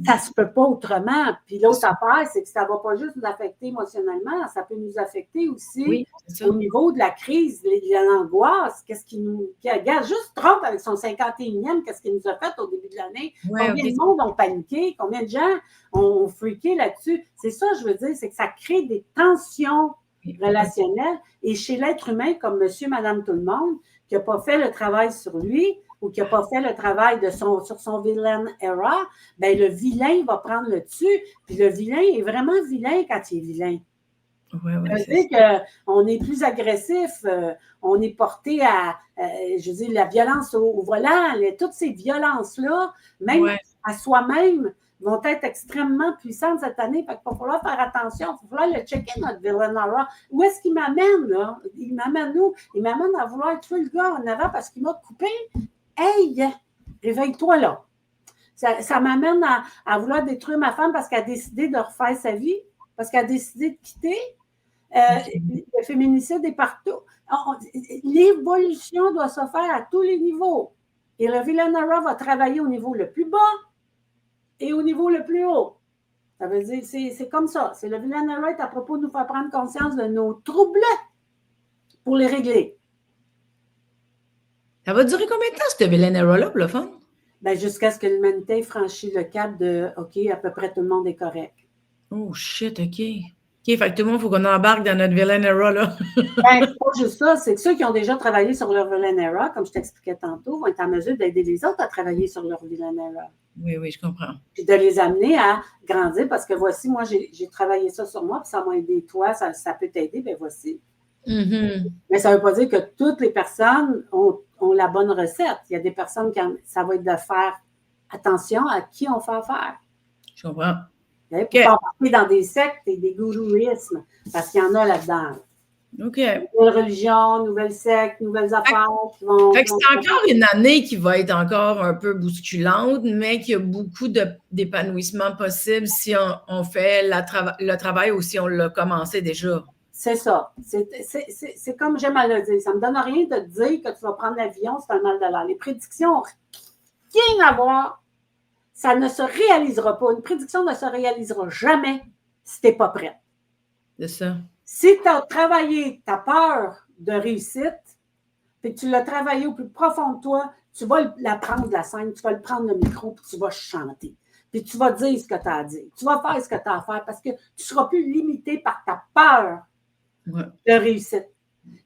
S2: Ça se peut pas autrement. Puis l'autre affaire, c'est que ça ne va pas juste nous affecter émotionnellement, ça peut nous affecter aussi au niveau de la crise, de l'angoisse. Qu'est-ce qui nous... Regarde, juste Trump avec son 51e, qu'est-ce qu'il nous a fait au début de l'année? Combien de monde ont paniqué? Combien de gens ont freaké là-dessus? C'est ça, je veux dire, c'est que ça crée des tensions relationnel. Et chez l'être humain, comme monsieur, madame, tout le monde, qui n'a pas fait le travail sur lui ou qui n'a pas fait le travail sur son villain era, ben le vilain va prendre le dessus. Puis le vilain est vraiment vilain quand il est vilain. Ça veut dire qu'on est plus agressif, on est porté à, je veux dire, la violence au volant, toutes ces violences-là, même à soi-même, vont être extrêmement puissantes cette année. Fait qu'il va falloir faire attention. Il va falloir le checker, notre villain aura. Où est-ce qu'il m'amène, là? Il m'amène où? Il m'amène à vouloir tuer le gars en avant parce qu'il m'a coupé. Hey! Réveille-toi, là. Ça m'amène à vouloir détruire ma femme parce qu'elle a décidé de refaire sa vie, parce qu'elle a décidé de quitter. Le féminicide est partout. L'évolution doit se faire à tous les niveaux. Et le Villanera va travailler au niveau le plus bas et au niveau le plus haut. Ça veut dire, c'est comme ça. C'est le Villanera est à propos de nous faire prendre conscience de nos troubles pour les régler.
S1: Ça va durer combien de temps, ce Villanera-là, pour le fun?
S2: Ben, jusqu'à ce que l'humanité franchisse le cap de OK, à peu près tout le monde est correct.
S1: Oh shit, OK. OK, fait que tout le monde, il faut qu'on embarque dans notre Villanera, là.
S2: Ben, c'est pas juste ça, c'est que ceux qui ont déjà travaillé sur leur Villanera, comme je t'expliquais tantôt, vont être en mesure d'aider les autres à travailler sur leur Villanera.
S1: Oui, je comprends.
S2: Puis de les amener à grandir, parce que voici, moi, j'ai travaillé ça sur moi, puis ça m'a aidé toi, ça peut t'aider, ben voici. Mais ça ne veut pas dire que toutes les personnes ont la bonne recette. Il y a des personnes qui ça va être de faire attention à qui on fait affaire.
S1: Je comprends.
S2: Pour ne pas embarquer dans des sectes et des gourouismes, parce qu'il y en a là-dedans.
S1: OK.
S2: Nouvelles religions, nouvelles sectes, nouvelles affaires qui vont.
S1: Fait que c'est encore une année qui va être encore un peu bousculante, mais qu'il y a beaucoup d'épanouissement possible si on fait le travail ou si on l'a commencé déjà.
S2: C'est ça. C'est comme j'aime à le dire. Ça ne me donne rien de te dire que tu vas prendre l'avion, c'est un mal de l'air. Les prédictions n'ont rien à voir. Ça ne se réalisera pas. Une prédiction ne se réalisera jamais si tu n'es pas prête.
S1: C'est ça.
S2: Si tu as travaillé ta peur de réussite, puis que tu l'as travaillé au plus profond de toi, tu vas la prendre, la scène, tu vas le prendre le micro, puis tu vas chanter. Puis tu vas dire ce que tu as à dire. Tu vas faire ce que tu as à faire parce que tu ne seras plus limité par ta peur de réussite.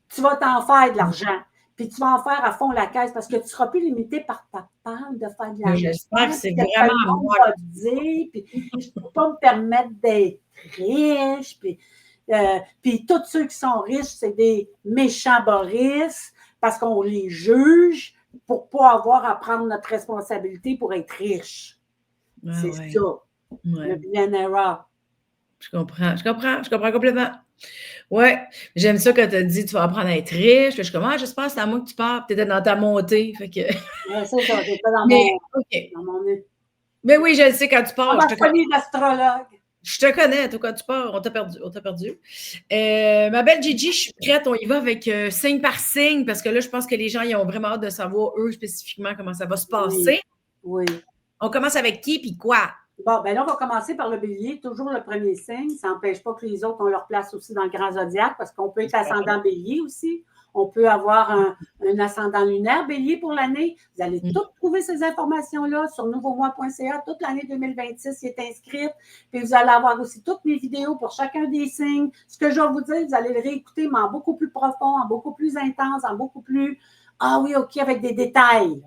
S2: Tu vas t'en faire de l'argent. Puis tu vas en faire à fond la caisse parce que tu ne seras plus limité par ta peur de faire de l'argent.
S1: J'espère que c'est vraiment moi.
S2: Puis je ne peux pas me permettre d'être riche. Puis tous ceux qui sont riches, c'est des méchants Boris parce qu'on les juge pour ne pas avoir à prendre notre responsabilité pour être riche. C'est ça. Le Villanera.
S1: Je comprends complètement. Ouais, j'aime ça quand tu as dit tu vas apprendre à être riche. Je suis comme, j'espère que c'est à moi que tu parles. Tu étais dans ta montée. Fait que...
S2: Ouais, c'est ça, j'étais dans mon nez.
S1: Mais oui, je le sais quand tu parles.
S2: Je te connais l'astrologue.
S1: Je te connais, toi, quand tu pars, on t'a perdu. Ma belle Gigi, je suis prête. On y va avec signe par signe parce que là, je pense que les gens ils ont vraiment hâte de savoir, eux, spécifiquement, comment ça va se passer.
S2: Oui.
S1: On commence avec qui puis quoi?
S2: Bon, ben là, on va commencer par le bélier, toujours le premier signe. Ça n'empêche pas que les autres ont leur place aussi dans le grand zodiaque parce qu'on peut être ascendant bélier aussi. On peut avoir un ascendant lunaire bélier pour l'année. Vous allez toutes trouver ces informations-là sur nouveaumois.ca. Toute l'année 2026 est inscrite. Puis vous allez avoir aussi toutes mes vidéos pour chacun des signes. Ce que je vais vous dire, vous allez le réécouter, mais en beaucoup plus profond, en beaucoup plus intense, en beaucoup plus, oui, OK, avec des détails.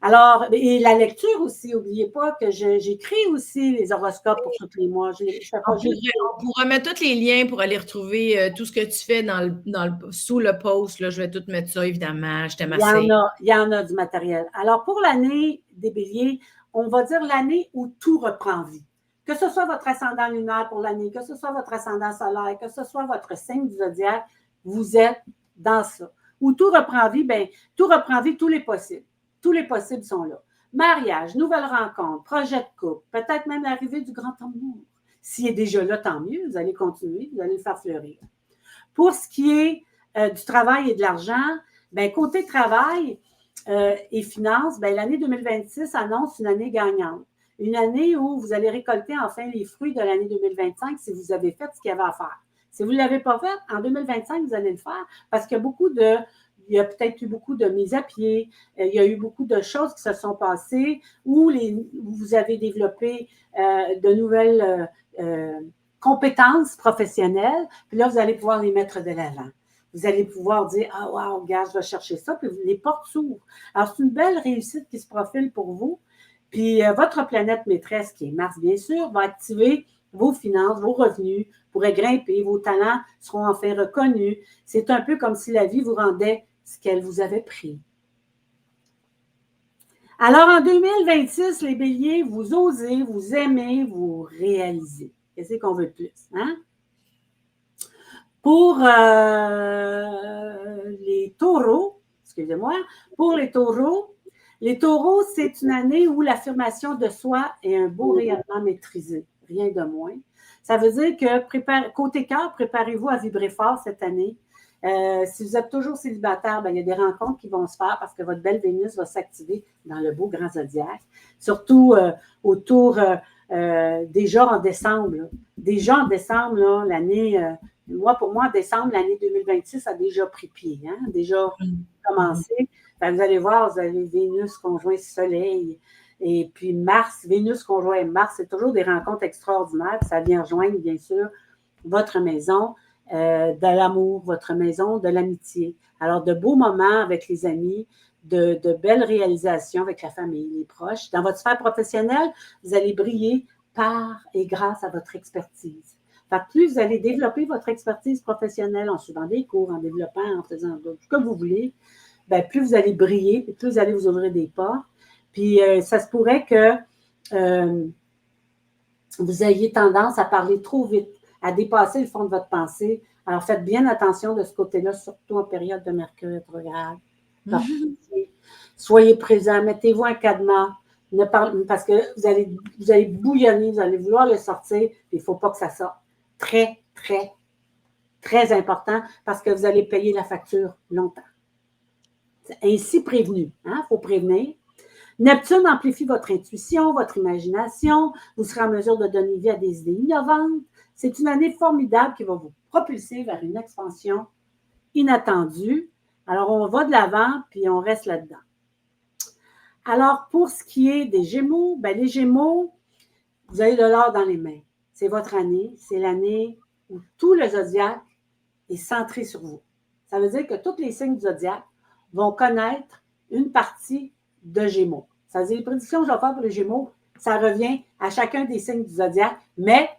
S2: Alors, et la lecture aussi, n'oubliez pas que j'écris aussi les horoscopes pour tous les mois.
S1: On pourra mettre tous les liens pour aller retrouver tout ce que tu fais sous le post. Là, je vais tout mettre ça, évidemment. Je t'aime assez.
S2: Il y en a du matériel. Alors, pour l'année des béliers, on va dire l'année où tout reprend vie. Que ce soit votre ascendant lunaire pour l'année, que ce soit votre ascendant solaire, que ce soit votre signe du zodiaque, vous êtes dans ça. Où tout reprend vie, bien, tout reprend vie, tous les possibles. Tous les possibles sont là. Mariage, nouvelle rencontre, projet de couple, peut-être même l'arrivée du grand amour. S'il est déjà là, tant mieux, vous allez continuer, vous allez le faire fleurir. Pour ce qui est du travail et de l'argent, bien, côté travail et finances, bien, l'année 2026 annonce une année gagnante. Une année où vous allez récolter enfin les fruits de l'année 2025 si vous avez fait ce qu'il y avait à faire. Si vous ne l'avez pas fait, en 2025, vous allez le faire parce qu'il y a peut-être eu beaucoup de mises à pied, il y a eu beaucoup de choses qui se sont passées où vous avez développé de nouvelles compétences professionnelles, puis là, vous allez pouvoir les mettre de l'avant. Vous allez pouvoir dire, wow, regarde, je vais chercher ça, puis les portes s'ouvrent. Alors, c'est une belle réussite qui se profile pour vous. Puis, votre planète maîtresse, qui est Mars, bien sûr, va activer vos finances, vos revenus pourraient grimper, vos talents seront enfin reconnus. C'est un peu comme si la vie vous rendait ce qu'elle vous avait pris. Alors, en 2026, les béliers, vous osez, vous aimez, vous réalisez. Qu'est-ce qu'on veut de plus? Hein? Pour les taureaux, excusez-moi, pour les taureaux, c'est une année où l'affirmation de soi est un beau rayonnement maîtrisé, rien de moins. Ça veut dire que côté cœur, préparez-vous à vibrer fort cette année. Si vous êtes toujours célibataire, il y a des rencontres qui vont se faire parce que votre belle Vénus va s'activer dans le beau grand zodiaque, surtout autour déjà en décembre. Là. Déjà en décembre, là, l'année, pour moi, en décembre, l'année 2026 a déjà pris pied, déjà commencé. Vous allez voir, vous avez Vénus conjoint Soleil, et puis Mars, Vénus conjoint Mars, c'est toujours des rencontres extraordinaires, puis ça vient rejoindre, bien sûr, votre maison de l'amour, votre maison de l'amitié. Alors, de beaux moments avec les amis, de belles réalisations avec la famille, les proches. Dans votre sphère professionnelle, vous allez briller par et grâce à votre expertise. Plus vous allez développer votre expertise professionnelle en suivant des cours, en développant, en faisant tout ce que vous voulez, plus vous allez briller, plus vous allez vous ouvrir des portes. Puis, ça se pourrait que vous ayez tendance à parler trop vite, à dépasser le fond de votre pensée. Alors, faites bien attention de ce côté-là, surtout en période de Mercure rétrograde. Soyez présent, mettez-vous un cadenas, parce que vous allez bouillonner, vous allez vouloir le sortir, il ne faut pas que ça sorte. Très, très, très important, parce que vous allez payer la facture longtemps. Ainsi prévenu, il faut prévenir. Neptune amplifie votre intuition, votre imagination. Vous serez en mesure de donner vie à des idées innovantes. C'est une année formidable qui va vous propulser vers une expansion inattendue. Alors, on va de l'avant, puis on reste là-dedans. Alors, pour ce qui est des Gémeaux, les Gémeaux, vous avez de l'or dans les mains. C'est votre année. C'est l'année où tout le zodiaque est centré sur vous. Ça veut dire que tous les signes du zodiaque vont connaître une partie de Gémeaux. Ça veut dire les prédictions que je vais faire pour les Gémeaux, ça revient à chacun des signes du zodiaque, mais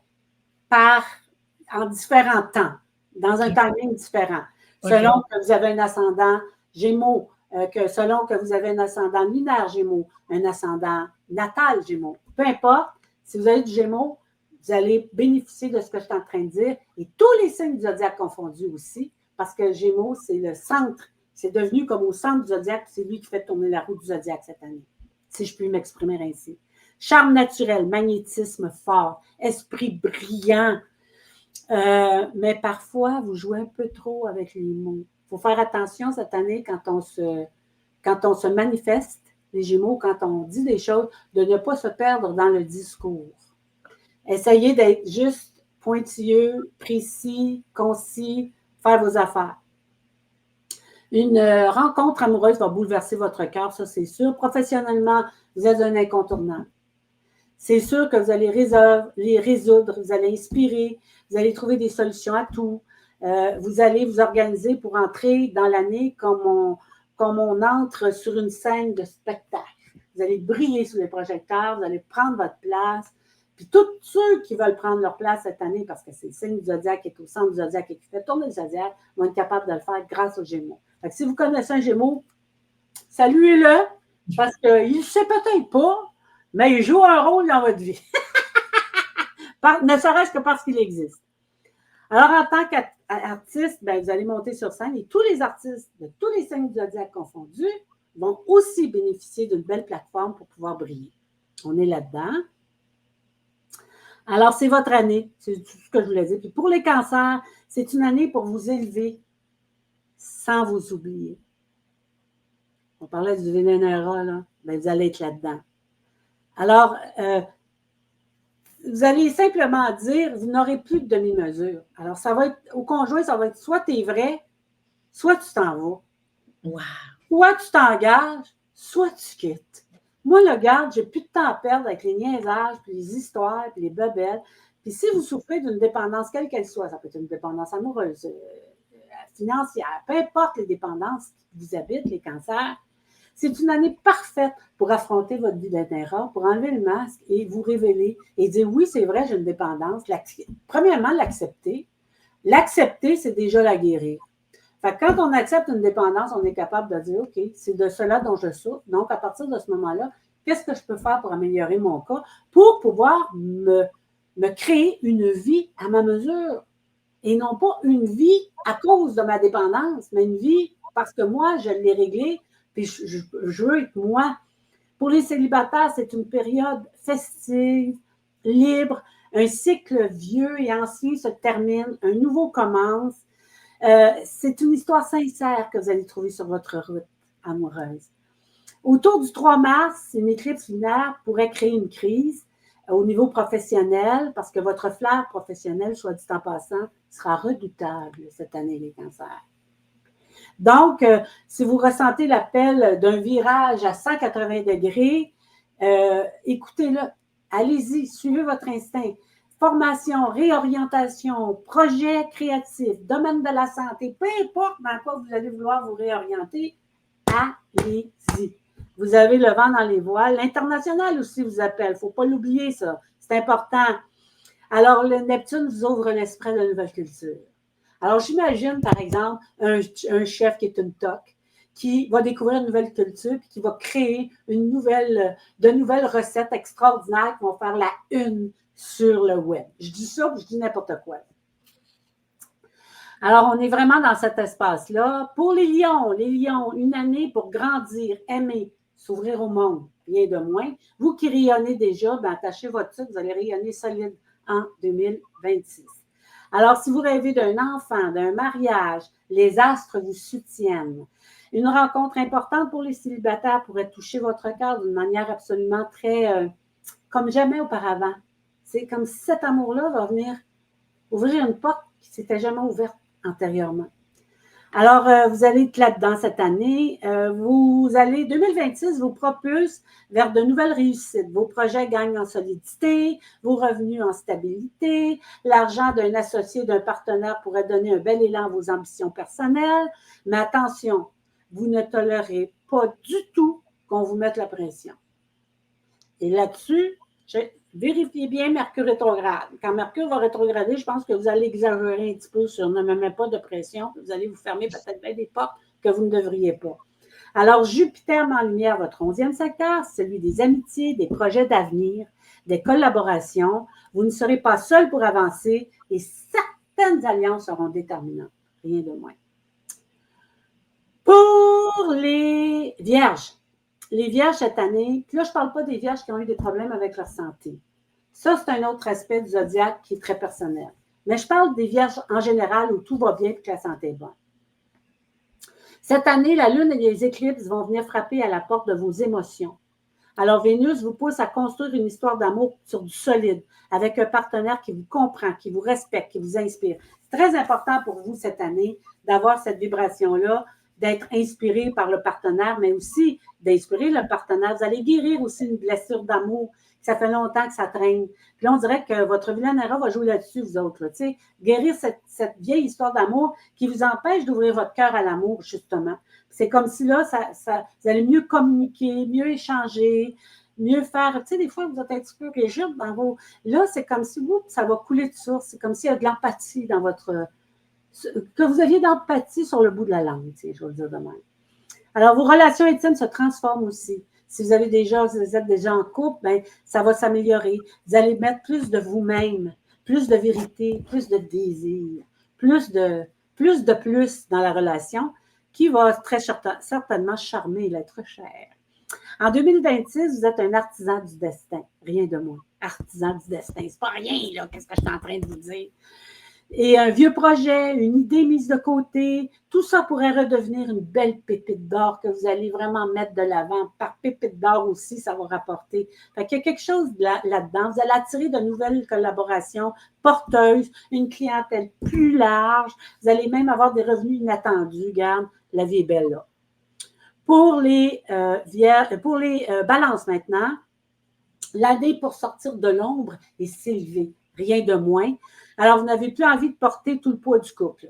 S2: en différents temps, dans un timing différent. Selon que vous avez un ascendant Gémeaux, selon que vous avez un ascendant lunaire Gémeaux, un ascendant natal Gémeaux. Peu importe, si vous avez du Gémeaux, vous allez bénéficier de ce que je suis en train de dire, et tous les signes du zodiaque confondus aussi, parce que Gémeaux, c'est le centre. C'est devenu comme au centre du zodiaque, c'est lui qui fait tourner la roue du zodiaque cette année, si je puis m'exprimer ainsi. Charme naturel, magnétisme fort, esprit brillant, mais parfois, vous jouez un peu trop avec les mots. Il faut faire attention cette année quand on se manifeste, les Gémeaux, quand on dit des choses, de ne pas se perdre dans le discours. Essayez d'être juste pointilleux, précis, concis, faire vos affaires. Une rencontre amoureuse va bouleverser votre cœur, ça c'est sûr. Professionnellement, vous êtes un incontournable. C'est sûr que vous allez les résoudre, vous allez inspirer, vous allez trouver des solutions à tout. Vous allez vous organiser pour entrer dans l'année comme on entre sur une scène de spectacle. Vous allez briller sous les projecteurs, vous allez prendre votre place. Puis tous ceux qui veulent prendre leur place cette année, parce que c'est le signe du zodiaque qui est au centre du zodiaque et qui fait tourner le zodiaque, vont être capables de le faire grâce aux Gémeaux. Fait que si vous connaissez un Gémeaux, saluez-le, parce qu'il ne sait peut-être pas, mais il joue un rôle dans votre vie. Ne serait-ce que parce qu'il existe. Alors, en tant qu'artiste, vous allez monter sur scène et tous les artistes de tous les signes du zodiaque confondus vont aussi bénéficier d'une belle plateforme pour pouvoir briller. On est là-dedans. Alors, c'est votre année, c'est tout ce que je voulais dire. Puis pour les cancers, c'est une année pour vous élever sans vous oublier. On parlait du Vénénéra, là. Vous allez être là-dedans. Alors, vous allez simplement dire, vous n'aurez plus de demi-mesure. Alors, ça va être, au conjoint, ça va être soit tu es vrai, soit tu t'en vas.
S1: Wow.
S2: Soit tu t'engages, soit tu quittes. Moi, le garde, j'ai plus de temps à perdre avec les niaisages, puis les histoires, puis les bebelles. Puis si vous souffrez d'une dépendance, quelle qu'elle soit, ça peut être une dépendance amoureuse, financière, peu importe les dépendances qui vous habitent, les cancers, c'est une année parfaite pour affronter votre Vénénéra, pour enlever le masque et vous révéler et dire oui, c'est vrai, j'ai une dépendance. Premièrement, l'accepter. L'accepter, c'est déjà la guérir. Fait que quand on accepte une dépendance, on est capable de dire OK, c'est de cela dont je souffre. Donc, à partir de ce moment-là, qu'est-ce que je peux faire pour améliorer mon cas pour pouvoir me créer une vie à ma mesure et non pas une vie à cause de ma dépendance, mais une vie parce que moi, je l'ai réglée. Puis je veux être moi. Pour les célibataires, c'est une période festive, libre. Un cycle vieux et ancien se termine, un nouveau commence. C'est une histoire sincère que vous allez trouver sur votre route amoureuse. Autour du 3 mars, une éclipse lunaire pourrait créer une crise au niveau professionnel parce que votre flair professionnel, soit dit en passant, sera redoutable cette année, les cancers. Donc, si vous ressentez l'appel d'un virage à 180 degrés, écoutez-le, allez-y, suivez votre instinct. Formation, réorientation, projet créatif, domaine de la santé, peu importe dans quoi vous allez vouloir vous réorienter, allez-y. Vous avez le vent dans les voiles. L'international aussi vous appelle. Il ne faut pas l'oublier, ça. C'est important. Alors, le Neptune vous ouvre l'esprit de la nouvelle culture. Alors, j'imagine, par exemple, un chef qui est une toque, qui va découvrir une nouvelle culture, puis qui va créer de nouvelles recettes extraordinaires qui vont faire la une sur le web. Je dis ça, je dis n'importe quoi. Alors, on est vraiment dans cet espace-là. Pour les lions, une année pour grandir, aimer, s'ouvrir au monde, rien de moins. Vous qui rayonnez déjà, ben, attachez votre titre, vous allez rayonner solide en 2026. Alors, si vous rêvez d'un enfant, d'un mariage, les astres vous soutiennent. Une rencontre importante pour les célibataires pourrait toucher votre cœur d'une manière absolument très, comme jamais auparavant. C'est comme si cet amour-là va venir ouvrir une porte qui ne s'était jamais ouverte antérieurement. Alors, vous allez être là-dedans cette année. 2026 vous propulse vers de nouvelles réussites. Vos projets gagnent en solidité, vos revenus en stabilité, l'argent d'un associé, d'un partenaire pourrait donner un bel élan à vos ambitions personnelles. Mais attention, vous ne tolérez pas du tout qu'on vous mette la pression. Et là-dessus, vérifiez bien Mercure rétrograde. Quand Mercure va rétrograder, je pense que vous allez exagérer un petit peu sur ne me mets pas de pression. Vous allez vous fermer peut-être bien des portes que vous ne devriez pas. Alors, Jupiter met en lumière votre 11e secteur, celui des amitiés, des projets d'avenir, des collaborations. Vous ne serez pas seul pour avancer et certaines alliances seront déterminantes. Rien de moins. Pour les Vierges, cette année, puis là, je ne parle pas des Vierges qui ont eu des problèmes avec leur santé. Ça, c'est un autre aspect du zodiaque qui est très personnel. Mais je parle des Vierges en général où tout va bien et que la santé est bonne. Cette année, la Lune et les éclipses vont venir frapper à la porte de vos émotions. Alors, Vénus vous pousse à construire une histoire d'amour sur du solide, avec un partenaire qui vous comprend, qui vous respecte, qui vous inspire. C'est très important pour vous cette année d'avoir cette vibration-là, d'être inspiré par le partenaire, mais aussi d'inspirer le partenaire. Vous allez guérir aussi une blessure d'amour. Ça fait longtemps que ça traîne. Puis là, on dirait que votre Villanera va jouer là-dessus, vous autres. Là, guérir cette vieille histoire d'amour qui vous empêche d'ouvrir votre cœur à l'amour, justement. C'est comme si là, vous allez mieux communiquer, mieux échanger, mieux faire. Tu sais, des fois, vous êtes un petit peu rigide dans vos. Là, c'est comme si ça va couler de source. C'est comme s'il y a de l'empathie dans votre. Que vous aviez d'empathie sur le bout de la langue, tu sais, je vais le dire de même. Alors, vos relations intimes se transforment aussi. Si vous êtes déjà en couple, ben, ça va s'améliorer. Vous allez mettre plus de vous-même, plus de vérité, plus de désir, plus dans la relation qui va très certainement charmer l'être cher. En 2026, vous êtes un artisan du destin, rien de moins. Artisan du destin, c'est pas rien, là, qu'est-ce que je suis en train de vous dire? Et un vieux projet, une idée mise de côté, tout ça pourrait redevenir une belle pépite d'or que vous allez vraiment mettre de l'avant. Par pépite d'or aussi, ça va rapporter. Fait qu'il y a quelque chose là-dedans. Vous allez attirer de nouvelles collaborations porteuses, une clientèle plus large. Vous allez même avoir des revenus inattendus. Regarde, la vie est belle là. Pour les balances maintenant, l'année pour sortir de l'ombre et s'élever, rien de moins. Alors, vous n'avez plus envie de porter tout le poids du couple.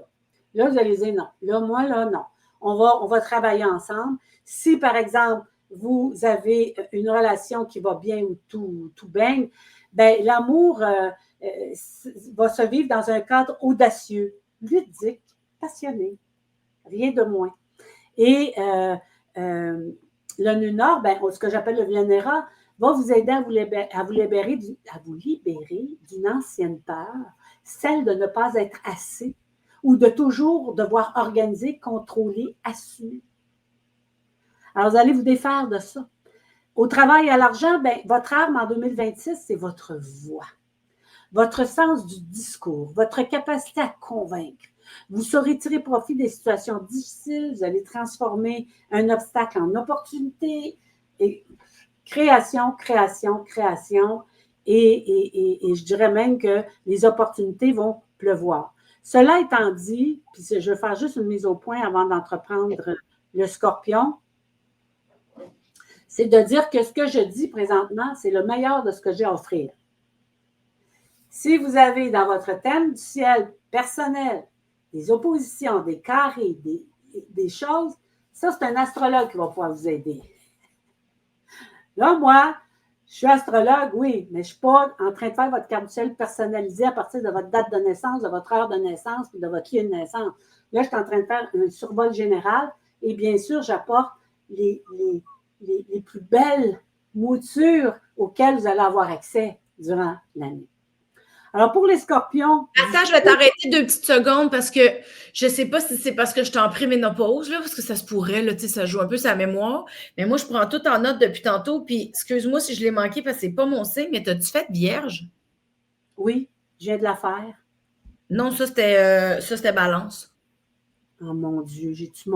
S2: Là, vous allez dire non. Là, moi, là, non. On va travailler ensemble. Si, par exemple, vous avez une relation qui va bien ou tout baigne, bien, l'amour va se vivre dans un cadre audacieux, ludique, passionné. Rien de moins. Et le nœud nord, ben, ce que j'appelle le Viennera, va vous aider à vous libérer d'une ancienne peur, celle de ne pas être assez ou de toujours devoir organiser, contrôler, assumer. Alors, vous allez vous défaire de ça. Au travail et à l'argent, ben, votre arme en 2026, c'est votre voix. votre sens du discours, votre capacité à convaincre. Vous saurez tirer profit des situations difficiles, vous allez transformer un obstacle en opportunité. Et création, création, création. Et je dirais même que les opportunités vont pleuvoir. Cela étant dit, puis je vais faire juste une mise au point avant d'entreprendre le scorpion, c'est de dire que ce que je dis présentement, c'est le meilleur de ce que j'ai à offrir. Si vous avez dans votre thème du ciel personnel des oppositions, des carrés, des choses, ça, c'est un astrologue qui va pouvoir vous aider. Là, moi, je suis astrologue, oui, mais je ne suis pas en train de faire votre carte du ciel personnalisée à partir de votre date de naissance, de votre heure de naissance et de votre lieu de naissance. Là, je suis en train de faire un survol général et bien sûr, j'apporte les plus belles moutures auxquelles vous allez avoir accès durant l'année. Alors, pour les scorpions...
S1: Attends, je vais t'arrêter 2 petites secondes parce que je ne sais pas si c'est parce que je suis en préménopause, là, parce que ça se pourrait, là, ça joue un peu sa mémoire. Mais moi, je prends tout en note depuis tantôt. Puis, excuse-moi si je l'ai manqué parce que ce n'est pas mon signe, mais t'as-tu fait vierge?
S2: Oui, je viens de la faire.
S1: Non, ça, c'était balance.
S2: Oh mon Dieu, j'ai-tu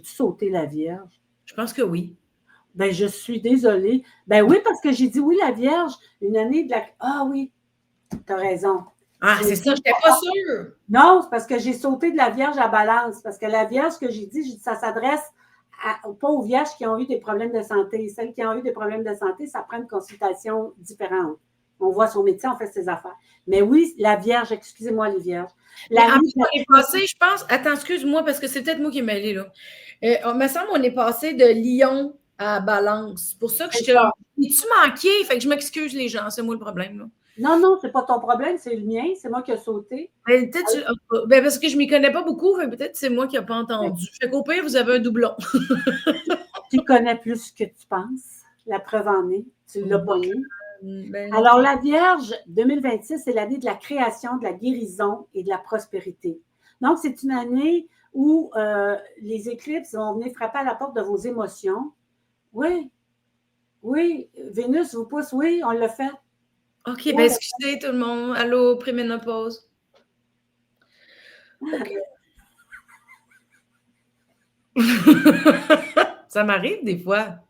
S2: sauté la vierge?
S1: Je pense que oui.
S2: Ben, je suis désolée. Ben oui, parce que j'ai dit oui, la vierge, une année de la... Ah oui, tu as raison.
S1: Ah, c'est ça, je n'étais pas sûre.
S2: Non, c'est parce que j'ai sauté de la Vierge à Balance. Parce que la Vierge que j'ai dit, ça s'adresse pas aux Vierges qui ont eu des problèmes de santé. Celles qui ont eu des problèmes de santé, ça prend une consultation différente. On voit son médecin, on fait ses affaires. Mais oui, la Vierge, excusez-moi les Vierges.
S1: On est passé, je pense, attends, excuse-moi, parce que c'est peut-être moi qui m'ai mêlée, là. Il me semble qu'on est passé de Lyon à Balance. Pour ça que je t'ai-tu manqué? Fait que je m'excuse, les gens, c'est moi le problème, là.
S2: Non, c'est pas ton problème, c'est le mien, c'est moi qui ai sauté.
S1: Parce que je m'y connais pas beaucoup, peut-être c'est moi qui n'ai pas entendu. Fait qu'au pire, vous avez un doublon.
S2: Tu connais plus que tu penses. La preuve en est. Tu l'as pas eu. Alors, la Vierge 2026, c'est l'année de la création, de la guérison et de la prospérité. Donc, c'est une année où les éclipses vont venir frapper à la porte de vos émotions. Oui, Vénus vous pousse, oui, on l'a fait.
S1: OK, bien excusez tout le monde. Allô, préménopause. OK. Ça m'arrive des fois.
S2: Là,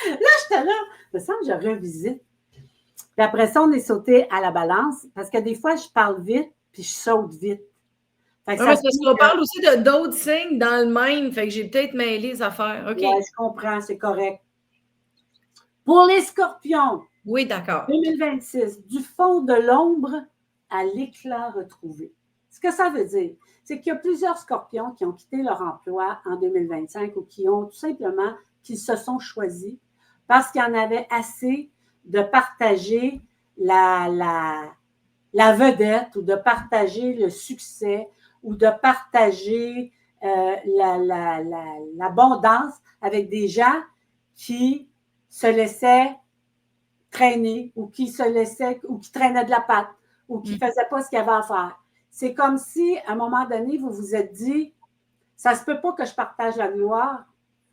S2: j'étais là. Il me semble que j'avais une visite. Puis après ça, on est sauté à la balance parce que des fois, je parle vite puis je saute vite.
S1: Fait que parce qu'on parle aussi de d'autres signes dans le même. Fait que j'ai peut-être mêlé les affaires. OK.
S2: Oui, je comprends, c'est correct. Pour les scorpions.
S1: Oui, d'accord.
S2: 2026, du fond de l'ombre à l'éclat retrouvé. Ce que ça veut dire, c'est qu'il y a plusieurs scorpions qui ont quitté leur emploi en 2025 ou qui ont tout simplement, qui se sont choisis parce qu'il y en avait assez de partager la vedette ou de partager le succès ou de partager l'abondance avec des gens qui se laissaient traîner ou qui se laissaient ou qui traînaient de la patte ou qui ne faisaient pas ce qu'il y avait à faire. C'est comme si, à un moment donné, vous vous êtes dit, ça ne se peut pas que je partage la gloire,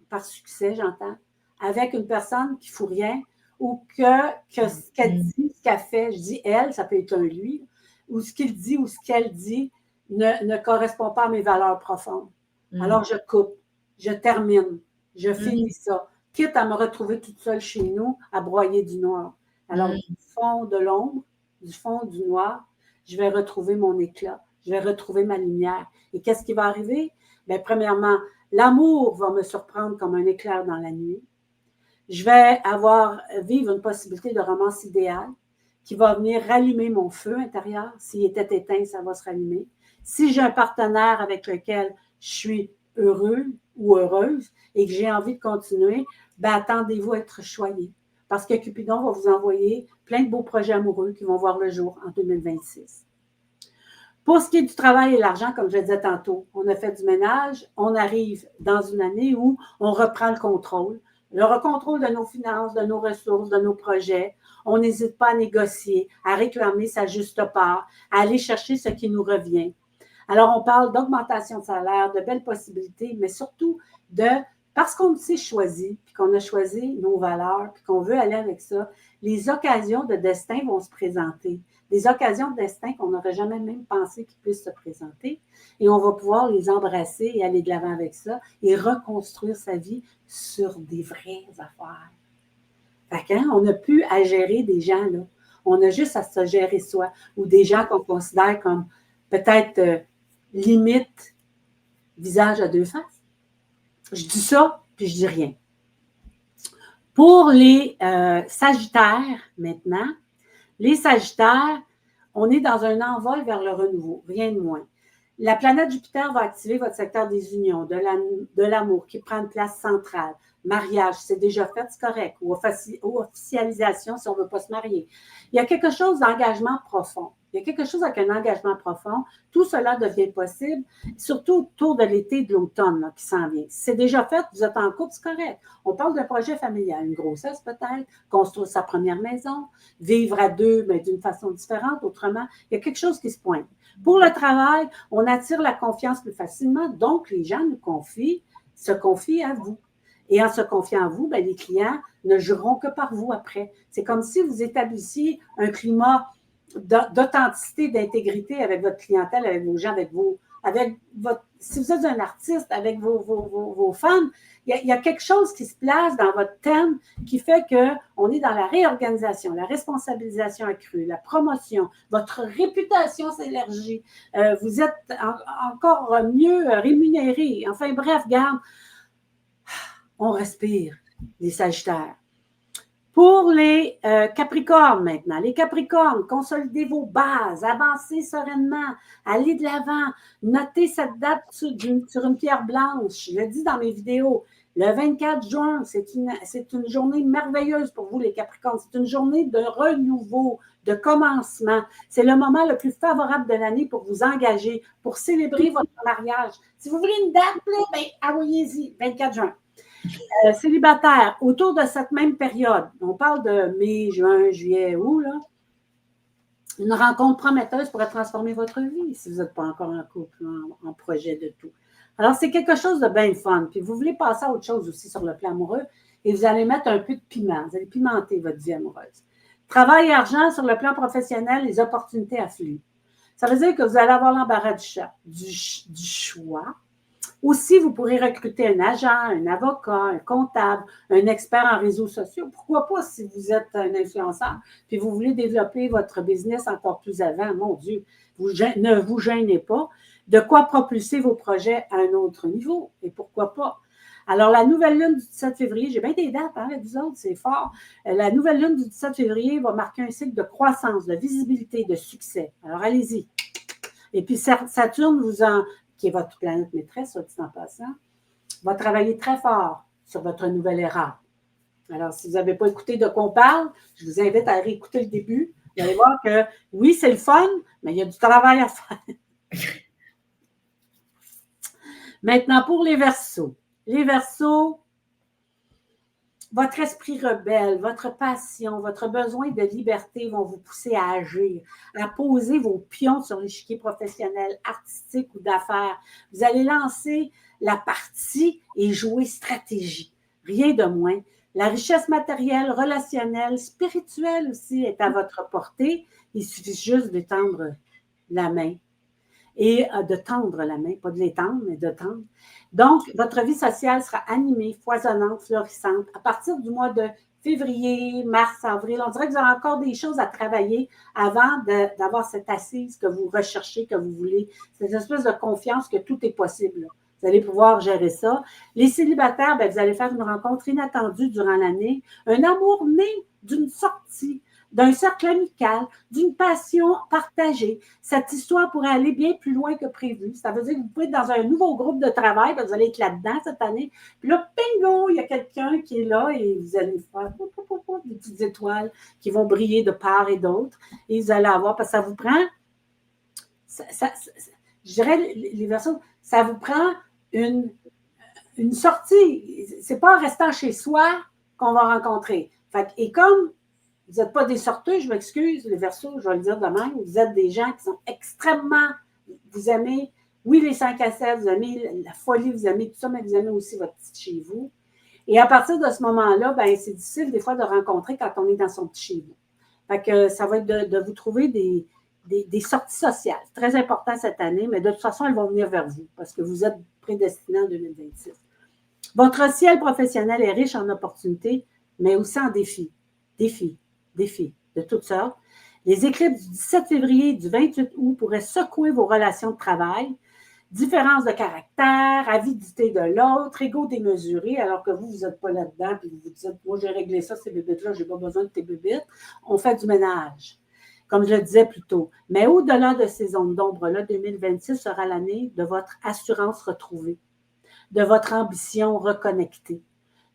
S2: par succès, j'entends, avec une personne qui ne fout rien ou que ce qu'elle dit, ce qu'elle fait, je dis elle, ça peut être un lui, ou ce qu'il dit ou ce qu'elle dit ne correspond pas à mes valeurs profondes. Alors, je coupe, je termine, je finis ça, quitte à me retrouver toute seule chez nous à broyer du noir. Alors, du fond de l'ombre, du fond du noir, je vais retrouver mon éclat, je vais retrouver ma lumière. Et qu'est-ce qui va arriver? Bien, premièrement, l'amour va me surprendre comme un éclair dans la nuit. Je vais vivre une possibilité de romance idéale qui va venir rallumer mon feu intérieur. S'il était éteint, ça va se rallumer. Si j'ai un partenaire avec lequel je suis heureux ou heureuse et que j'ai envie de continuer, ben attendez-vous à être choyé. Parce que Cupidon va vous envoyer plein de beaux projets amoureux qui vont voir le jour en 2026. Pour ce qui est du travail et l'argent, comme je le disais tantôt, on a fait du ménage, on arrive dans une année où on reprend le contrôle de nos finances, de nos ressources, de nos projets. On n'hésite pas à négocier, à réclamer sa juste part, à aller chercher ce qui nous revient. Alors, on parle d'augmentation de salaire, de belles possibilités, mais surtout parce qu'on s'est choisi, puis qu'on a choisi nos valeurs, puis qu'on veut aller avec ça, les occasions de destin vont se présenter. des occasions de destin qu'on n'aurait jamais même pensé qu'ils puissent se présenter. Et on va pouvoir les embrasser et aller de l'avant avec ça et reconstruire sa vie sur des vraies affaires. Fait que, on n'a plus à gérer des gens, là. On a juste à se gérer soi ou des gens qu'on considère comme peut-être limite visage à deux faces. Je dis ça, puis je dis rien. Pour les Sagittaires, maintenant, les Sagittaires, on est dans un envol vers le renouveau, rien de moins. La planète Jupiter va activer votre secteur des unions, de l'amour, qui prend une place centrale. Mariage, c'est déjà fait, c'est correct. Ou officialisation, si on ne veut pas se marier. Il y a quelque chose d'engagement profond. Il y a quelque chose avec un engagement profond. Tout cela devient possible, surtout autour de l'été et de l'automne qui s'en vient. Si c'est déjà fait, vous êtes en couple, c'est correct. On parle d'un projet familial, une grossesse peut-être, construire sa première maison, vivre à deux, mais d'une façon différente, autrement. Il y a quelque chose qui se pointe. Pour le travail, on attire la confiance plus facilement, donc les gens se confient à vous. Et en se confiant à vous, bien, les clients ne jugeront que par vous après. C'est comme si vous établissiez un climat d'authenticité, d'intégrité avec votre clientèle, avec vos gens, si vous êtes un artiste, avec vos fans, il y a quelque chose qui se place dans votre thème qui fait qu'on est dans la réorganisation, la responsabilisation accrue, la promotion, votre réputation s'élargit, vous êtes encore mieux rémunéré. Enfin bref, garde, on respire, les Sagittaires. Pour les Capricornes maintenant, les Capricornes, consolidez vos bases, avancez sereinement, allez de l'avant, notez cette date sur une pierre blanche. Je le dis dans mes vidéos, le 24 juin, c'est une journée merveilleuse pour vous les Capricornes. C'est une journée de renouveau, de commencement. C'est le moment le plus favorable de l'année pour vous engager, pour célébrer votre mariage. Si vous voulez une date, ben, envoyez-y, 24 juin. Célibataire, autour de cette même période, on parle de mai, juin, juillet, août, là, une rencontre prometteuse pourrait transformer votre vie si vous n'êtes pas encore en couple, en projet de tout. Alors, c'est quelque chose de bien fun. Puis, vous voulez passer à autre chose aussi sur le plan amoureux et vous allez mettre un peu de piment. Vous allez pimenter votre vie amoureuse. Travail et argent sur le plan professionnel, les opportunités affluent. Ça veut dire que vous allez avoir l'embarras du choix. Aussi, vous pourrez recruter un agent, un avocat, un comptable, un expert en réseaux sociaux. Pourquoi pas si vous êtes un influenceur puis vous voulez développer votre business encore plus avant, mon Dieu, ne vous gênez pas. De quoi propulser vos projets à un autre niveau et pourquoi pas. Alors, la nouvelle lune du 17 février, j'ai bien des dates, hein, vous autres, c'est fort. La nouvelle lune du 17 février va marquer un cycle de croissance, de visibilité, de succès. Alors, allez-y. Et puis, Saturne qui est votre planète maîtresse, soit dit en passant, va travailler très fort sur votre nouvelle ère. Alors, si vous n'avez pas écouté de quoi on parle, je vous invite à réécouter le début. Vous allez voir que, oui, c'est le fun, mais il y a du travail à faire. Maintenant, pour les Verseaux. Les Verseaux, votre esprit rebelle, votre passion, votre besoin de liberté vont vous pousser à agir, à poser vos pions sur l'échiquier professionnel, artistique ou d'affaires. Vous allez lancer la partie et jouer stratégie. Rien de moins. La richesse matérielle, relationnelle, spirituelle aussi est à votre portée. Il suffit juste d'étendre la main. Et de tendre la main, pas de l'étendre, mais de tendre. Donc, votre vie sociale sera animée, foisonnante, florissante. À partir du mois de février, mars, avril, on dirait que vous avez encore des choses à travailler avant d'avoir cette assise que vous recherchez, que vous voulez. Cette espèce de confiance que tout est possible. Vous allez pouvoir gérer ça. Les célibataires, bien, vous allez faire une rencontre inattendue durant l'année. Un amour né d'une sortie, d'un cercle amical, d'une passion partagée. Cette histoire pourrait aller bien plus loin que prévu. Ça veut dire que vous pouvez être dans un nouveau groupe de travail, vous allez être là-dedans cette année. Puis là, bingo, il y a quelqu'un qui est là et vous allez faire des petites étoiles qui vont briller de part et d'autre. Et vous allez avoir, parce que ça vous prend, je dirais, les Verseaux, ça vous prend une sortie. C'est pas en restant chez soi qu'on va rencontrer. Et comme vous n'êtes pas des sorteux, je m'excuse, les Verseaux, je vais le dire de même. Vous êtes des gens qui sont extrêmement. Vous aimez, oui, les 5 à 7, vous aimez la folie, vous aimez tout ça, mais vous aimez aussi votre petit chez vous. Et à partir de ce moment-là, ben, c'est difficile des fois de rencontrer quand on est dans son petit chez vous. Fait que ça va être de vous trouver des sorties sociales. Très important cette année, mais de toute façon, elles vont venir vers vous parce que vous êtes prédestinés en 2026. Votre ciel professionnel est riche en opportunités, mais aussi en défis. Défis de toutes sortes. Les éclipses du 17 février et du 28 août pourraient secouer vos relations de travail. Différence de caractère, avidité de l'autre, ego démesuré, alors que vous n'êtes pas là-dedans, puis vous vous dites, moi, j'ai réglé ça, ces bébites-là, je n'ai pas besoin de tes bébites. On fait du ménage, comme je le disais plus tôt. Mais au-delà de ces zones d'ombre-là, 2026 sera l'année de votre assurance retrouvée, de votre ambition reconnectée,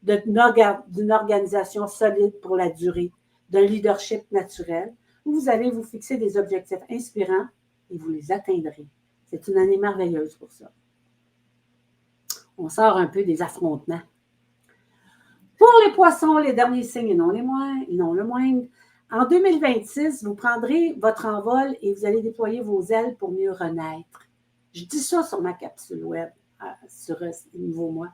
S2: d'une organisation solide pour la durée, d'un leadership naturel, où vous allez vous fixer des objectifs inspirants et vous les atteindrez. C'est une année merveilleuse pour ça. On sort un peu des affrontements. Pour les poissons, les derniers signes et non le moindre, en 2026, vous prendrez votre envol et vous allez déployer vos ailes pour mieux renaître. Je dis ça sur ma capsule web, sur Nouveau Moi.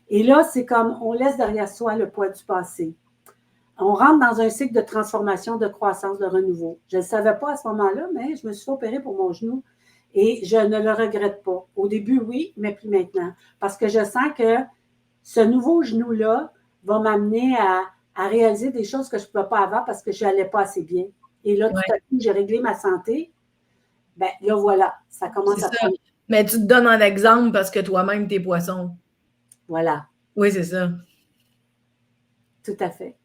S2: Et là, c'est comme on laisse derrière soi le poids du passé. On rentre dans un cycle de transformation, de croissance, de renouveau. Je ne le savais pas à ce moment-là, mais je me suis fait opérer pour mon genou. Et je ne le regrette pas. Au début, oui, mais plus maintenant. Parce que je sens que ce nouveau genou-là va m'amener à réaliser des choses que je ne pouvais pas avant parce que je n'allais pas assez bien. Et là, tout à coup, j'ai réglé ma santé. Ben là, voilà, ça commence à prendre.
S1: Mais tu te donnes un exemple parce que toi-même, t'es poisson.
S2: Voilà.
S1: Oui, c'est ça.
S2: Tout à fait.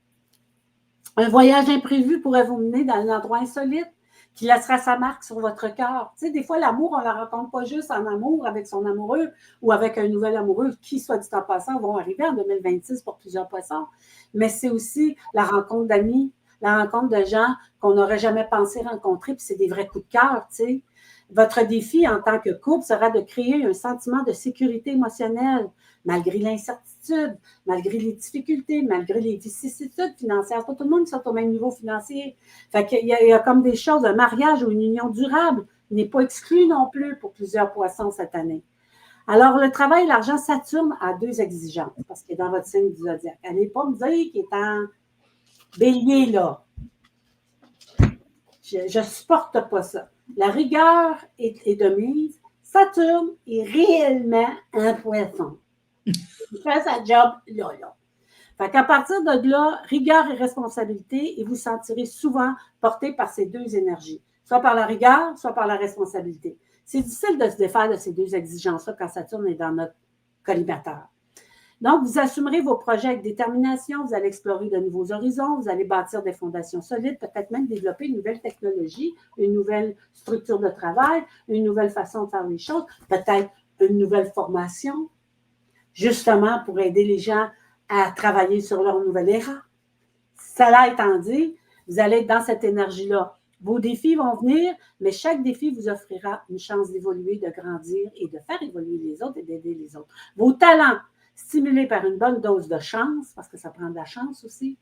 S2: Un voyage imprévu pourrait vous mener dans un endroit insolite qui laissera sa marque sur votre cœur. Tu sais, des fois, l'amour, on ne la rencontre pas juste en amour avec son amoureux ou avec un nouvel amoureux qui, soit dit en passant, vont arriver en 2026 pour plusieurs poissons. Mais c'est aussi la rencontre d'amis, la rencontre de gens qu'on n'aurait jamais pensé rencontrer, puis c'est des vrais coups de cœur, tu sais. Votre défi en tant que couple sera de créer un sentiment de sécurité émotionnelle, malgré l'incertitude, malgré les difficultés, malgré les vicissitudes financières. C'est pas tout le monde qui est au même niveau financier. Fait qu'il y a comme des choses, un mariage ou une union durable n'est pas exclu non plus pour plusieurs poissons cette année. Alors, le travail et l'argent, Saturne a deux exigences, parce qu'il est dans votre signe du zodiaque. Allez pas me dire qu'il est en bélier, là. Je supporte pas ça. La rigueur est de mise. Saturne est réellement un poisson. Il fait sa job là. Fait qu'à partir de là, rigueur et responsabilité, et vous sentirez souvent porté par ces deux énergies, soit par la rigueur, soit par la responsabilité. C'est difficile de se défaire de ces deux exigences-là quand Saturne est dans notre collimateur. Donc, vous assumerez vos projets avec détermination, vous allez explorer de nouveaux horizons, vous allez bâtir des fondations solides, peut-être même développer une nouvelle technologie, une nouvelle structure de travail, une nouvelle façon de faire les choses, peut-être une nouvelle formation, justement pour aider les gens à travailler sur leur nouvelle ère. Cela étant dit, vous allez être dans cette énergie-là. Vos défis vont venir, mais chaque défi vous offrira une chance d'évoluer, de grandir et de faire évoluer les autres et d'aider les autres. Vos talents, stimulés par une bonne dose de chance, parce que ça prend de la chance aussi,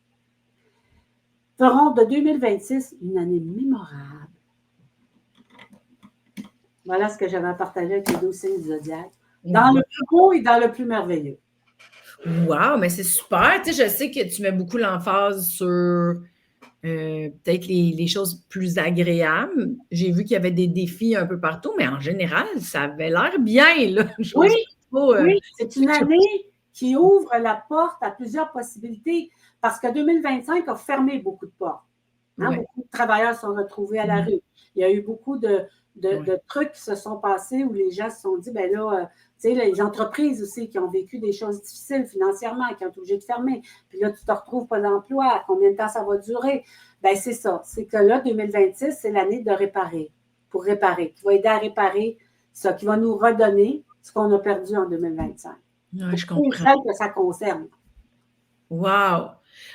S2: feront de 2026 une année mémorable. Voilà ce que j'avais à partager avec les 12 signes du zodiaque. Dans le plus beau et dans le plus merveilleux.
S1: Wow, mais c'est super. Tu sais, je sais que tu mets beaucoup l'emphase sur peut-être les choses plus agréables. J'ai vu qu'il y avait des défis un peu partout, mais en général, ça avait l'air bien, là.
S2: Oui, c'est une année qui ouvre la porte à plusieurs possibilités parce que 2025 a fermé beaucoup de portes. Hein? Oui. Beaucoup de travailleurs sont retrouvés à la rue. Il y a eu beaucoup de trucs qui se sont passés où les gens se sont dit, ben là, tu sais, les entreprises aussi qui ont vécu des choses difficiles financièrement, qui ont été obligées de fermer. Puis là, tu te retrouves pas d'emploi. Combien de temps ça va durer? Ben c'est ça. C'est que là, 2026, c'est l'année de réparer. Pour réparer. Qui va aider à réparer ça, qui va nous redonner ce qu'on a perdu en 2025.
S1: Ouais, je comprends.
S2: Celle que ça concerne.
S1: Wow!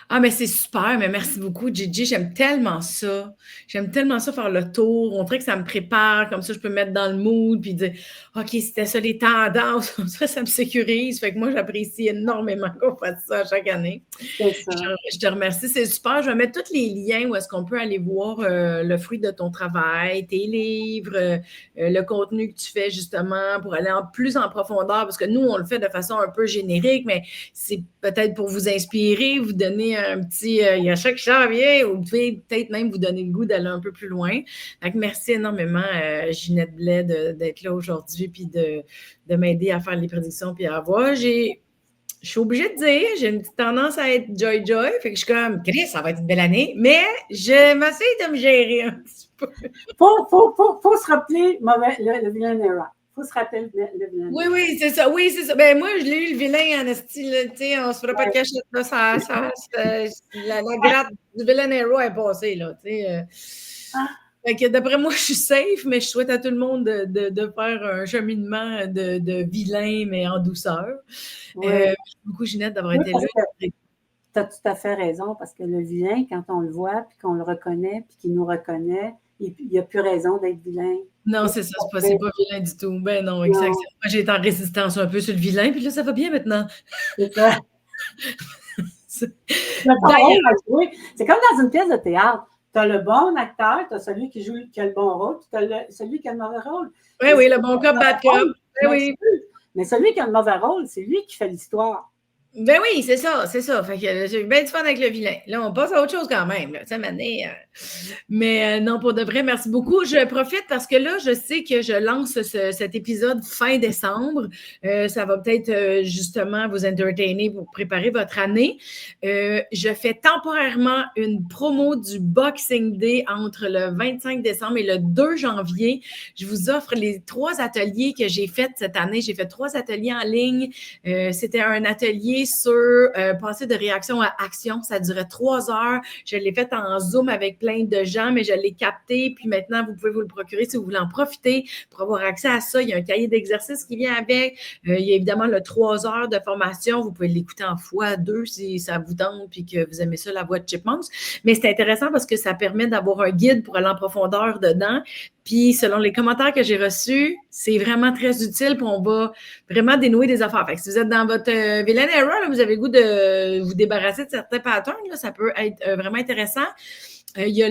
S1: Ah, mais c'est super, mais merci beaucoup, Gigi. J'aime tellement ça. J'aime tellement ça faire le tour. On dirait que ça me prépare, comme ça, je peux me mettre dans le mood puis dire OK, c'était ça les tendances. Ça me sécurise. Fait que moi, j'apprécie énormément qu'on fasse ça chaque année.
S2: C'est ça.
S1: Je te remercie, c'est super. Je vais mettre tous les liens où est-ce qu'on peut aller voir le fruit de ton travail, tes livres, le contenu que tu fais justement pour aller plus en profondeur, parce que nous, on le fait de façon un peu générique, mais c'est peut-être pour vous inspirer, vous donner donner un petit il y a chaque janvier, vous pouvez peut-être même vous donner le goût d'aller un peu plus loin. Donc, merci énormément, Ginette Blais, d'être là aujourd'hui puis de m'aider à faire les prédictions puis à voir. Je suis obligée de dire, j'ai une petite tendance à être joy-joy, fait que je suis comme, Chris, ça va être une belle année, mais je m'essaye de me gérer un petit peu.
S2: Faut se rappeler le vilain era. Faut se rappeler le vilain.
S1: Oui, c'est ça. Oui, c'est ça. Ben, moi, je l'ai eu le vilain en style, tu sais, on se fera pas de cachette, là. La gratte du vilain era est passée, là, tu sais. Fait que d'après moi, je suis safe, mais je souhaite à tout le monde de faire un cheminement de vilain, mais en douceur. Merci beaucoup, Ginette, d'avoir été là.
S2: Tu as tout à fait raison, parce que le vilain, quand on le voit, puis qu'on le reconnaît, puis qu'il nous reconnaît, il n'y a plus raison d'être vilain.
S1: Non, c'est ça, c'est pas vilain du tout. Ben non, exactement. Moi, j'ai été en résistance un peu sur le vilain, puis là, ça va bien maintenant.
S2: C'est ça. C'est comme dans une pièce de théâtre. Tu as le bon acteur, tu as celui qui a le bon rôle, puis tu as celui qui a le mauvais rôle.
S1: Oui, le bon cop, bad cop. Oui.
S2: Mais celui qui a le mauvais rôle, c'est lui qui fait l'histoire.
S1: Ben oui, c'est ça. Fait que j'ai eu bien du fun avec le vilain. Là, on passe à autre chose quand même. Là. Mais non, pour de vrai, merci beaucoup. Je profite parce que là, je sais que je lance cet épisode fin décembre. Ça va peut-être justement vous entertainer pour préparer votre année. Je fais temporairement une promo du Boxing Day entre le 25 décembre et le 2 janvier. Je vous offre les 3 ateliers que j'ai faits cette année. J'ai fait 3 ateliers en ligne. C'était un atelier sur passer de réaction à action. Ça durait 3 heures. Je l'ai fait en Zoom avec plein de gens, mais je l'ai capté. Puis maintenant, vous pouvez vous le procurer si vous voulez en profiter pour avoir accès à ça. Il y a un cahier d'exercice qui vient avec. Il y a évidemment le 3 heures de formation. Vous pouvez l'écouter en x2 si ça vous tente puis que vous aimez ça, la voix de Chipmunks. Mais c'est intéressant parce que ça permet d'avoir un guide pour aller en profondeur dedans. Puis, selon les commentaires que j'ai reçus, c'est vraiment très utile. Puis, on va vraiment dénouer des affaires. Fait que si vous êtes dans votre villain error, là, vous avez le goût de vous débarrasser de certains patterns, là, ça peut être vraiment intéressant. Il y a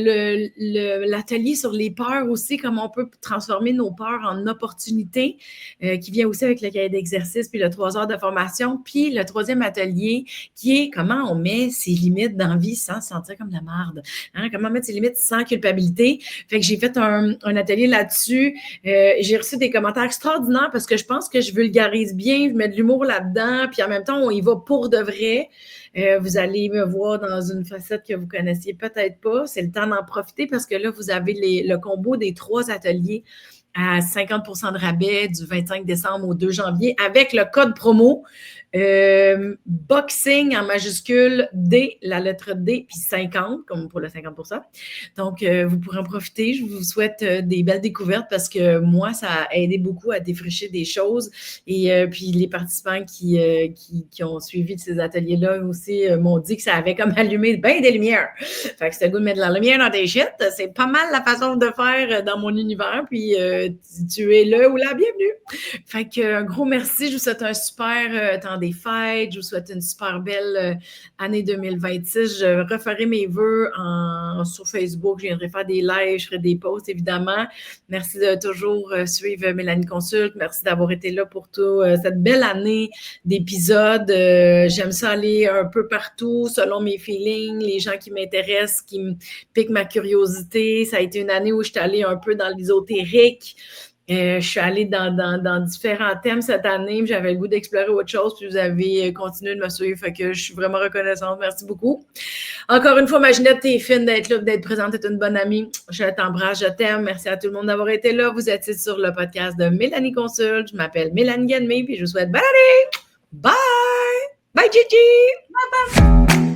S1: l'atelier sur les peurs aussi, comment on peut transformer nos peurs en opportunités, qui vient aussi avec le cahier d'exercice, puis le 3 heures de formation. Puis le 3e atelier, qui est comment on met ses limites dans la vie sans se sentir comme de la merde. Hein? Comment mettre ses limites sans culpabilité. Fait que j'ai fait un atelier là-dessus. J'ai reçu des commentaires extraordinaires parce que je pense que je vulgarise bien, je mets de l'humour là-dedans, puis en même temps, on y va pour de vrai. Vous allez me voir dans une facette que vous connaissiez peut-être pas. C'est le temps d'en profiter parce que là, vous avez le combo des 3 ateliers à 50% de rabais du 25 décembre au 2 janvier avec le code promo Boxing en majuscule D, la lettre D, puis 50, comme pour le 50%. Donc, vous pourrez en profiter. Je vous souhaite des belles découvertes parce que moi, ça a aidé beaucoup à défricher des choses. Et puis, les participants qui ont suivi ces ateliers-là aussi m'ont dit que ça avait comme allumé bien des lumières. Fait que c'était le goût de mettre de la lumière dans tes shit. C'est pas mal la façon de faire dans mon univers. Puis, tu es le ou la bienvenue. Fait que un gros merci. Je vous souhaite un super temps des fêtes. Je vous souhaite une super belle année 2026. Je referai mes vœux sur Facebook. Je viendrai faire des lives, je ferai des posts, évidemment. Merci de toujours suivre Mélanie Consulte. Merci d'avoir été là pour toute cette belle année d'épisodes. J'aime ça aller un peu partout selon mes feelings, les gens qui m'intéressent, qui me piquent ma curiosité. Ça a été une année où je suis allée un peu dans l'ésotérique. Je suis allée dans différents thèmes cette année. J'avais le goût d'explorer autre chose. Puis vous avez continué de me suivre. Fait que je suis vraiment reconnaissante. Merci beaucoup. Encore une fois, Ginette, t'es fine d'être là, d'être présente. T'es une bonne amie. Je t'embrasse, je t'aime. Merci à tout le monde d'avoir été là. Vous êtes sur le podcast de Mélanie Consulte. Je m'appelle Mélanie Ganmé. Puis je vous souhaite bonne année. Bye! Bye, Gigi! Bye, bye!